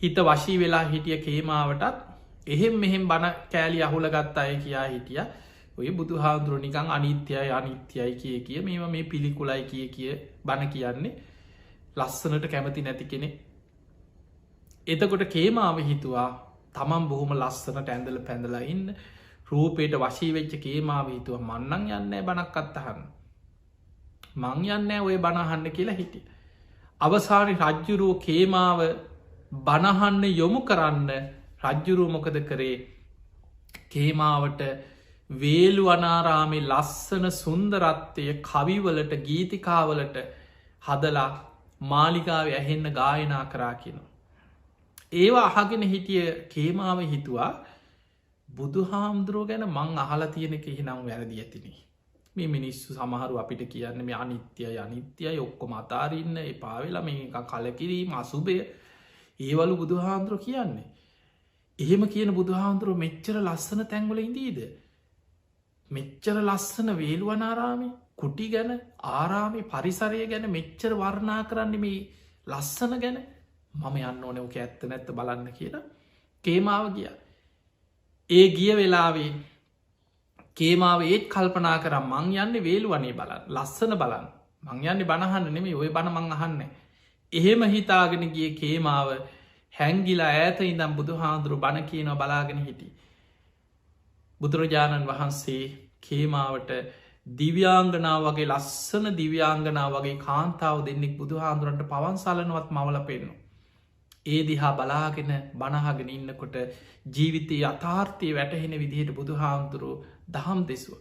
හිත වශී වෙලා හිටිය කේමාවටත් එහෙම මෙහෙම බණ කෑලි අහුල ගත්ත අය කියා හිටිය ඔය බුදු හාදුරු නිකං අනිත්‍යයි අනිත්‍යයි කිය මේම මේ පිළිකුලයි කිය බණ කියන්නේ ලස්සනට කැමති නැති කෙනෙ. එතකොට කේමාව හිතුවා තමන් බොහොම ලස්සනට ඇඳල පැඳලා ඉන්න රූපයට වශී වෙච්ච කේමාව හිතුව මන්නන් යන්න බණක් අත්තහන්න. මං යන්න ඔය බණහන්න කියලා හිටිය. අවසානි රජ්ජුරුව කේමාව බණහන්න යොමු කරන්න රජ්ජුරුව මොකද කරේ කේමාවට වේළුවනාරාමේ ලස්සන සුන්දරත්වය කවිවලට ගීතිකාවලට හදලා මාලිකාව ඇහෙන්න ගායනා කරා කියනවා. ඒවා අහගෙන හිටිය කේමාව හිතුවා බුදු හාමුදුරුව ගැන මං අහල තියෙන කෙහිනම් වැරදි ඇතිනේ. මේ මිනිස්සු සමහරු අපිට කියන්න මේ අනිත්‍යය අනිත්‍යයි ඔක්කොම අතාරන්න එපාවෙලා මේ කලකිරීම අසුභය ඒවලු බුදු හාමුදුරුව කියන්නේ. එහෙම කියන බුදු හාමුදුරුව මෙච්චර ලස්සන තැන්වල ඉදීද. මෙච්චර ලස්සන වේළුවනාරාමි කුටි ගැන ආරාමි පරිසරය ගැන මෙච්චර වර්ණා කරන්න මේ ලස්සන ගැන මම යන්න ඕන ඕක ඇත්ත නැත්ත බලන්න කියලා කේමාව ගිය. ඒ ගිය වෙලාවේ කේමාව ඒත් කල්පනා කර මං යන්න වේළුවනේ බලන්න ලස්සන බලන්න මං යන්න බණහන්න නෙමේ ඔය බණ මං අහන්න. එහෙම හිතාගෙන ගිය කේමාව හැංගිලා ඇත ඉඳම් බුදු හාමුදුරු බණ කියනව බලාගෙන හිටි. බුදුරජාණන් වහන්සේ කේමාවට දිව්‍යාංගනාව වගේ ලස්සන දිව්‍යාංගනාව වගේ කාන්තාව දෙන්නෙක් බුදු හාමුදුරන්ට පවන්සලනවත් මවල පෙන්නවා. ඒ දිහා බලාගෙන බණහගෙන ඉන්නකොට ජීවිතයේ අතාර්ථය වැටහෙන විදිහට බුදු හාමුදුරුව දහම් දෙසුව.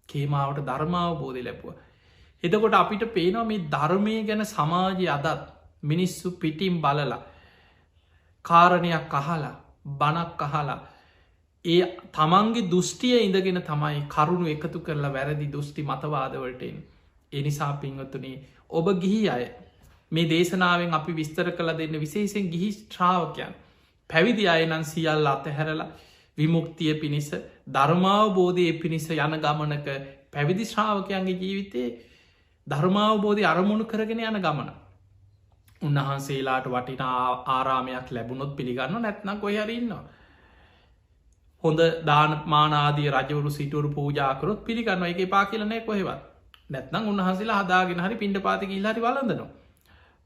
කේමාවට ධර්මාව බෝධය ලැබුව. එතකොට අපිට පේනවා මේ ධර්මය ගැන සමාජය අදත් මිනිස්සු පිටිම් බලලා කාරණයක් අහලා බණක් අහලා ඒ තමන්ගේ දෘෂ්ටිය ඉඳගෙන තමයි කරුණු එකතු කරලා වැරදි දෘෂ්ටි මතවාදවලටෙන්. එනිසා පින්වතුනේ ඔබ ගිහි අය මේ දේශනාවෙන් අපි විස්තර කළ දෙන්න විශේෂෙන් ගිහි ශ්‍රාවකයන් පැවිදි අයනන් සියල්ල අතහැරලා විමුක්තිය පිණිස ධර්මාවබෝධය පිණිස යන ගමනක පැවිදි ශ්‍රාවකයන්ගේ ජීවිතයේ ධර්මාවබෝධය අරමුණු කරගෙන යන ගමන. උන්වහන්සේලාට වටින ආරාමයක් ලැබුණොත් පිළිගන්න නැත්නම් කොහරඉන්නවා. හොඳ දාන මානාදී රජවරු සිටුවරු පූජාකරොත් පිළිගන්න එක පා කියලනෑ කොහෙවත් නැත්නම් උන්වහන්සේලා හදාගෙන හරි පින්ඩ පාතික ඉල්හරි වලඳනවා.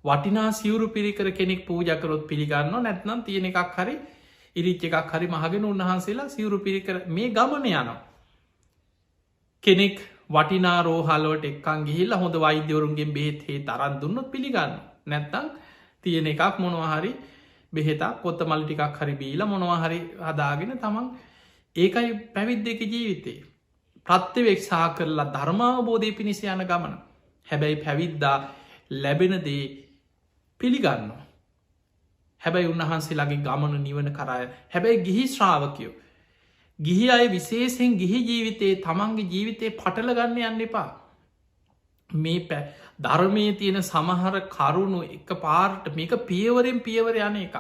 වටිනා සිවරු පිරිකර කෙනෙක් පූජකරොත් පිළිගන්න නැත්නම් තියෙන එකක් හරි ඉරිච් එකක් හරි මහගෙන උන්වහන්සේලා සිවරු පිරිකර මේ ගමන යනවා. කෙනෙක් වටිනා රෝහල්ලෝට එක්කන් ගිහිල්ල හොඳ වෛද්‍යවරුන්ගේ බෙහෙත් හේ තරන් දුන්නොත් පිළිගන්න නැත්තං තියෙන එකක් මොනවහරි බෙහෙතා කොත්ත මල් ටිකක් හරි බීල මොනවහරි හදාගෙන තමන් ඒකයි පැවිද් දෙක ජීවිතේ ප්‍රත්්‍යවෙක්ෂා කරලා ධර්මාවබෝධය පිණිස යන ගමන. හැබැයි පැවිද්දා ලැබෙනදේ පිළිගන්න. හැබැයි උන්වහන්සේලාගේ ගමන නිවන කරය හැබැයි ගිහි ශ්‍රාවකයෝ. ගිහි අය විශේෂෙන් ගිහි ජීවිතයේ තමන්ගේ ජීවිතය පටල ගන්න යන්න එපා. මේ ධර්මය තියෙන සමහර කරුණු එක පාර්ට මේක පියවරෙන් පියවර යන එක.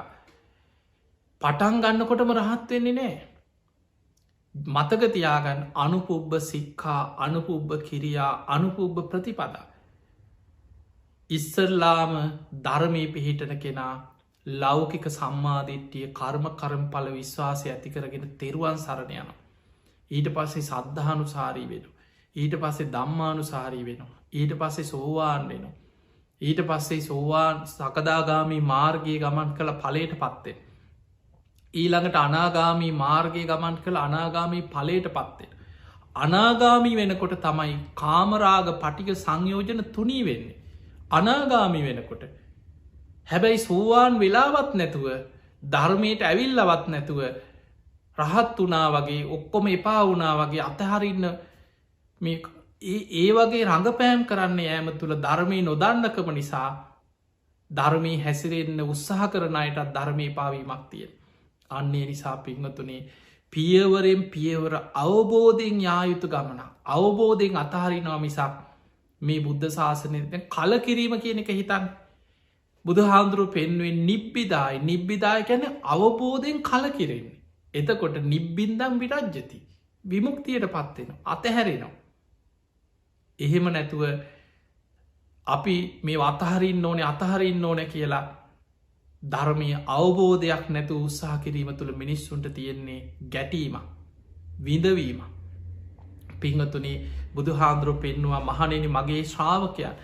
පටන් ගන්නකොටම රහත් වෙන්නේ නෑ. මතකතියාගන් අනුපුබ්බ සික්කා අනුපුබ්බ කිරියා අනුපුබ්බ ප්‍රතිපදා. ඉස්සරලාම ධර්මය පිහිටන කෙනා ලෞකික සම්මාධිට්ටිය කර්ම කරම්ඵල විශ්වාසය ඇතිකරගෙන තෙරුවන් සරණ යන. ඊට පස්සේ සද්ධානු සාරී වෙන. ඊට පස්සේ දම්මානු සාරී වෙනවා. ඊට පස්සේ සෝවාන් වෙනවා. ඊට පස්සේ සෝවාන් සකදාගාමී මාර්ගය ගමන් කළ පලට පත්තෙන්. ඊළඟට අනාගාමී මාර්ගය ගමන් කළ අනාගාමී පලට පත්තෙන්. අනාගාමී වෙනකොට තමයි කාමරාග පටික සංයෝජන තුනී වෙන්නේ. අනාගාමී වෙනකොට හැබැයි සෝවාන් වෙලාවත් නැතුව ධර්මයට ඇවිල්ලවත් නැතුව රහත් වනා වගේ ඔක්කොම එපා වනා වගේ අතහරින්න ඒ වගේ රඟපෑම් කරන්න ෑම තුළ ධර්මය නොදන්නකම නිසා ධර්මී හැසිරෙන්න්න උත්සාහ කරනයටත් ධර්මය පාවීමක් තියෙන. අන්නේ නිසා පිංහතුනේ පියවරෙන් පියවර අවබෝධයෙන් යායුතු ගමන අවබෝධයෙන් අතහරිනවා මිසක් මේ බුද්ධ ශාසනයට කල කිරීම කියන එක හිතන් බුදු හාමුදුරුව පෙන්වෙන් නිබ්බිදායි නිබ්බිදාය ගැන අවබෝධයෙන් කල කිරෙන්නේ. එතකොට නිබ්බින්දම් විරජ්ජති විමුක්තියට පත්වෙන අතහැරෙනවා. එහෙම නැතුව අපි මේ අතහරින්න අතහරින්න ඕන කියලා ධර්මය අවබෝධයක් නැතු උත්සාහ කිරීම තුළ මිනිස්සුන්ට තියෙන්නේ ගැටීම විඳවීම. පිංහතුනේ බුදු හාන්දුරුව පෙන්නවා මහනෙන මගේ ශ්‍රාවකයන්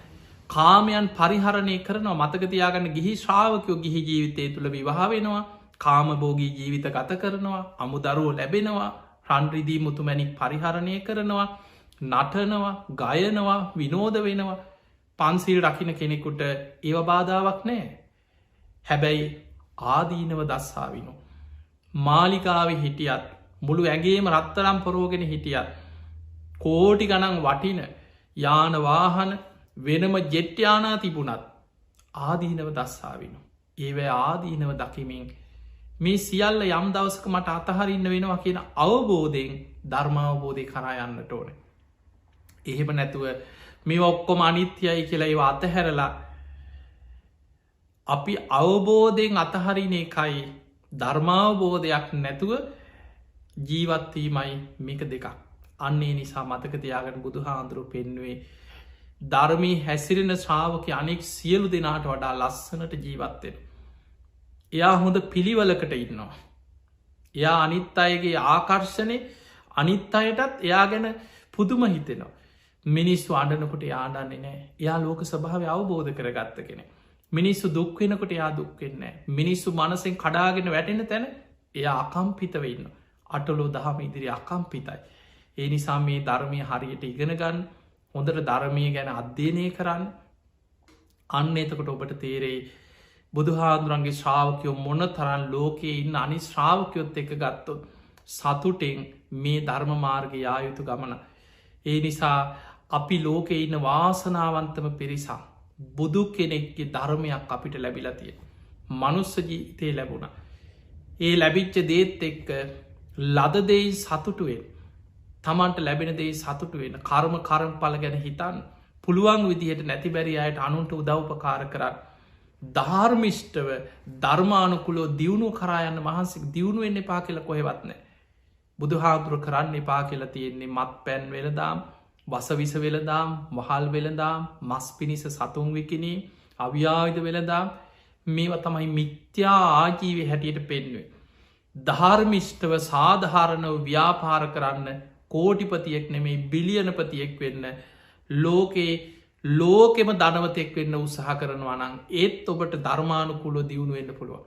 කාමයන් පරිහරණය කරනවා මතකතියාගන්න ගිහි ශ්‍රාවකයෝ ගිහි ජීවිතය තුළ විවාහ වෙනවා කාමබෝගී ජීවිත ගත කරනවා අමුදරුව ලැබෙනවා රන්රිදී මුතුමැනික් පරිහරණය කරනවා නටනවා ගයනවා විනෝද වෙනවා පන්සිල් රකින කෙනෙකුට ඒව බාධාවක් නෑ. හැබැයි ආදීනව දස්සාවිනු. මාලිකාව හිටියත් මුළු ඇගේම රත්තරම් පොරෝගෙන හිටියත් කෝටි ගණන් වටින යානවාහන වෙනම ජෙට්්‍යානා තිබුණත් ආදීනව දස්සාාවෙන. ඒව ආදීනව දකිමින් මේ සියල්ල යම් දවසක මට අතහරින්න වෙනවා කියන අවබෝධයෙන් ධර්මාවබෝධය කරා යන්නට ඕන. එහෙම නැතුව මේ ඔක්කොම අනිත්‍යයි කියලා ඒවා අතහැරලා අපි අවබෝධයෙන් අතහරින එකයි ධර්මාවබෝධයක් නැතුව ජීවත්වීමයි මේක දෙකක්. අන්නේ නිසා මතක තියාගට බුදු හාන්දුරු පෙන්වේ ධර්මී හැසිරෙන ශ්‍රාවක අනෙක් සියලු දෙනාට වඩා ලස්සනට ජීවත්වෙන. එයා හොඳ පිළිවලකට ඉන්නවා. එයා අනිත් අයගේ ආකර්ශණය අනිත් අයටත් එයා ගැන පුදුම හිතෙනවා. මිනිස්සු අඩනකොට යාඩන්නේ නෑ එයා ලෝක සභාව අවබෝධ කරගත්ත කෙනෙ. මිනිස්සු දුක්වෙනකොට එයා දුක්වෙන්නේ මිනිස්සු මනසෙන් කඩාගෙන වැටෙන තැන එයා අකම්පිතව ඉන්න. අටලෝ දහම ඉදිරි අකම්පිතයි. ඒ නිසා මේ ධර්මය හරියට ඉගෙනගන්න හොඳට ධර්මය ගැන අධ්‍යයනය කරන්න අන්න එතකොට ඔබට තේරෙයි බුදුහාදුරන්ගේ ශ්‍රාවකයෝ මොන තරන් ලෝකයේ ඉන්න අනි ශ්‍රාවකයොත් එක ගත්තොත් සතුටෙන් මේ ධර්ම මාර්ග යායුතු ගමන. ඒ නිසා අපි ලෝකෙ ඉන්න වාසනාවන්තම පිරිසා බුදු කෙනෙක්ගේ ධර්මයක් අපිට ලැබිලතිය. මනුස්ස ජීතය ලැබුණ. ඒ ලැබිච්ච දේත් එක්ක ලදදෙයි සතුටුවෙන් තමන්ට ලැබෙන දේ සතුටු වෙන කර්ම කරම් පල ගැන හිතන් පුළුවන් විදිහට නැති බැරි අයට අනුන්ට උදව්පකාර කරන්න. ධර්මිෂ්ටව ධර්මානුකුලෝ දියුණු කරායන්න මහන්සික දියුණු වෙන්න එපා කියල කොහෙවත්න. බුදු හාදුර කරන්න එපා කියලා තියෙන්නේ මත් පැන් වෙලදාම් වසවිස වෙලදාම් වහල් වෙලදාම් මස් පිණිස සතුන් විකිනේ අව්‍යාවිධ වෙලදාම් මේව තමයි මිත්‍යා ආජීව හැටියට පෙන්වේ. ධර්මිෂ්ටව සාධහරණව ව්‍යාපාර කරන්න කෝටිපතියෙක් නෙමේ බිලියනපතියෙක් වෙන්න ලෝකෙම ධනවතෙක් වෙන්න උත්සාහ කරනවා නම් ඒත් ඔබට ධර්මානුකුලෝ දියුණු වෙන්න පුළුවන්.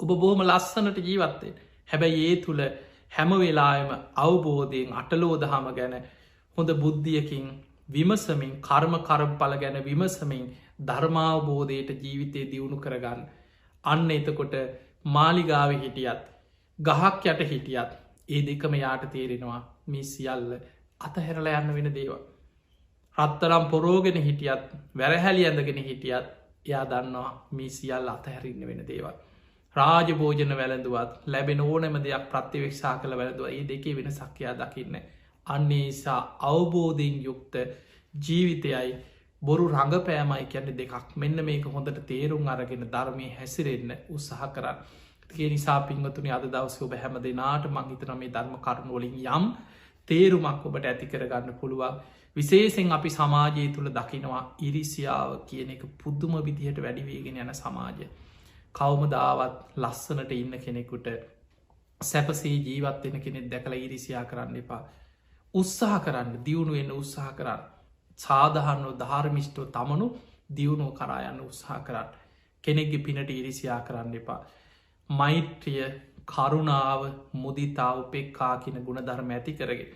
ඔබ බොහොම ලස්සනට ජීවත්තේ හැබැයි ඒ තුළ හැම වෙලායම අවබෝධයෙන් අටලෝදහම ගැන හොඳ බුද්ධියකින් විමසමින් කර්ම කරපල ගැන විමසමින් ධර්මාවබෝධයට ජීවිතය දියුණු කරගන්න. අන්න එතකොට මාලිගාව හිටියත් ගහක් යට හිටියත් ඒ දෙකම යාට තේරෙනවා මේ සියල්ල අතහැරල යන්න වෙන දේව. රත්තරම් පොරෝගෙන හිටියත් වැරහැලි ඇඳගෙන හිටියත් එයා දන්නවා මේ සියල් අතහැරන්න වෙන දේවල්. රාජභෝජන වැළඳුවත් ලැබෙන ඕනම දෙයක් ප්‍රත්තිවෙක්ෂා කළ වැළඳුව ඒ දෙකේ වෙන සක්කයා දකින්න. අන්නේ නිසා අවබෝධයෙන් යුක්ත ජීවිතයයි බොරු රඟපෑමයි කියන්න දෙකක් මෙන්න මේක හොඳට තේරුම් අරගෙන ධර්මය හැසිරෙන්න උත්සාහ කරන්න. ඒ නිසා පින්වතුනි අද දවස ඔබ හැම දෙනාට මංහිතන මේ ධර්ම කරුණුවලින් යම් තේරුමක් ඔබට ඇති කරගන්න පුළුවන්. විශේෂෙන් අපි සමාජය තුළ දකිනවා ඉරිසියාව කියන එක පුද්දුම විදිහට වැඩිවේගෙන යන සමාජය. කවමදාවත් ලස්සනට ඉන්න කෙනෙකුට සැපසේ ජීවත්වෙන කෙනෙක් දැකළ ඉරිසියා කරන්න එපා. උත්සාහ කරන්න දියුණුවෙන්න උත්සාහ කරන්න. සාධහන්නෝ ධාර්මිෂ්ටෝ තමනු දියුණුව කරායන්න උත්සාහ කරන්න. කෙනෙක්ගේ පිනට ඉරිසියා කරන්න එපා. මෛත්‍රිය කරුණාව මුදිතාව පෙක්කා කියන ගුණ ධර්ම ඇති කරගෙන.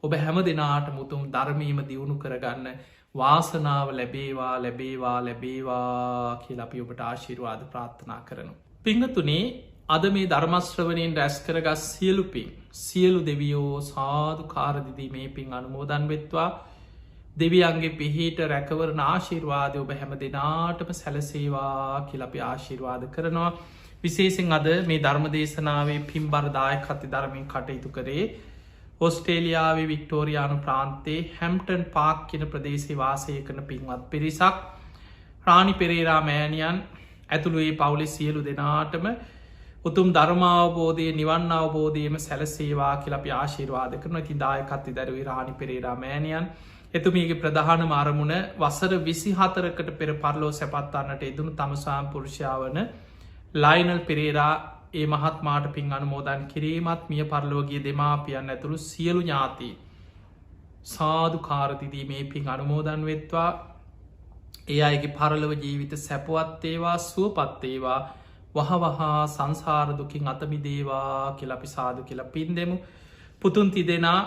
ඔබ හැම දෙනාට මුතුම් ධර්මීම දියුණු කරගන්න වාසනාව ලැබේවා ලැබේවා ලැබේවා කියල අපි ඔබට ආශිරවාද ප්‍රාර්ථනා කරනු. පිංහතුනේ අද මේ ධර්මශ්‍රවනයෙන් රැස් කරගස් සියලුපින් සියලු දෙවියෝ සාධු කාරදිදී මේ පින් අනුමෝදන් වෙත්වා දෙවියන්ගේ පිහිට රැකවරන ආශිර්වාදය ඔබ හැම දෙනාටම සැලසේවා කියලපි ආශිර්වාද කරනවා. විශේෂෙන් අද මේ ධර්ම දේශනාවේ පින්බරදාය කති ධර්මින් කටයුතු කරේ ඔස්ට්‍රේලියාවේ වික්ටෝරයානු ප්‍රාන්තේ හැම්ටන් පාක් කියන ප්‍රදේශේ වාසය කරන පින්වත් පිරිසක් රාණි පෙරේරා මෑණියන් ඇතුළුවේ පවුලෙ සියලු දෙනාටම උතුම් ධර්මාවබෝධය නිවන් අවබෝධයම සැලසේවා කියලපි ආශිර්වාද කරන ති දායකත්ති දැරුවේ රාණි පෙරේරා මෑණියන් එතුමගේ ප්‍රධාන මාරමුණ වසර 24කට පෙර පරලෝ සැපත්වන්නට එදුණු තමසාම් පුරුෂාවන ලයිනල් පෙරේරා ඒ මහත්මාට පින් අනුමෝදන් කිරීමත් මිය පරලෝගිය දෙමාපියන් ඇතුළු සියලු ඥාති සාධු කාරතිදී මේ පින් අනුමෝදන් වෙත්වා ඒ අයගේ පරලව ජීවිත සැපවත්තේවා සුවපත්තේවා වහවහා සංසාරදුකින් අතමිදේවා කියලපි සාදු කියලා පින් දෙමු. පුතුන් තිදෙනා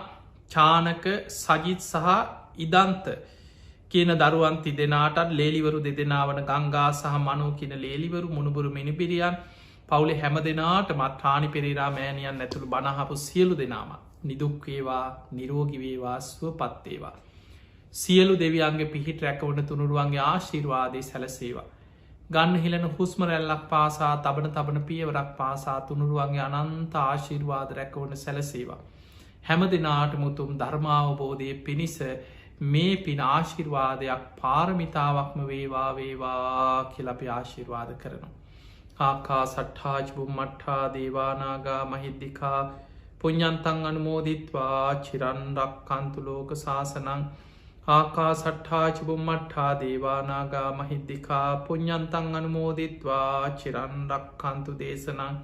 චානක සජිත් සහ ඉදන්ත කියන දරුවන් තිදෙනාටත් ලේලිවරු දෙදෙනාවන ගංගා සහ මනෝ කියන ලේලිවරු මුණුබුරු මිනිපිරියන් පවුලෙ හැම දෙනාට මත් රාණි පෙරේරා මෑණියන් ඇතුළු බණහපු සියලු දෙනාම නිදුක්වේවා නිරෝගිවේවා ස්වපත්තේවා. සියලු දෙවියන්ගේ පිහිට රැකවන තුනුරුවන්ගේ ආශිර්වාදය සැලසේවා. ගන්න හිලන හුස්මරැල්ලක් පාසා තබන තබන පියවරක් පාසා තුනුරුවන්ගේ අනන්ත ආශිර්වාද රැකවන සැලසේවා. හැම දෙනාට මුතුම් ධර්මාවබෝධය පිණිස මේ පින ආශිර්වාදයක් පාරමිතාවක්ම වේවා වේවා කියලපි ආශිර්වාද කරනවා. ආකා සට්ඨාජ්බුම් මට්ඨා දේවානාගා මහිද්දිකා පුඤ්ඤන්තං අනුමෝදිත්වා චිරන්රක් කන්තුලෝක ශාසනං ආකා සට්ඨාජ්බුම් මට්ඨා දේවානාගා මහිද්දිකා පුඤ්ඤන්තං අනුමෝදිත්වා චිරන්රක් කන්තු දේශනං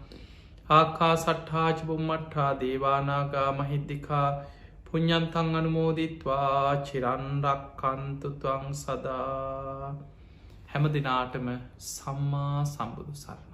ආකා සට්ඨාජ්බුම් මට්ඨා දේවානාගා මහිද්දිකා පුඤ්ඤන්තං අනුමෝදිත්වා චිරන්රක් කන්තුත්වං සදා. හැම දිනාටම සම්මා සම්බුදු සරණයි.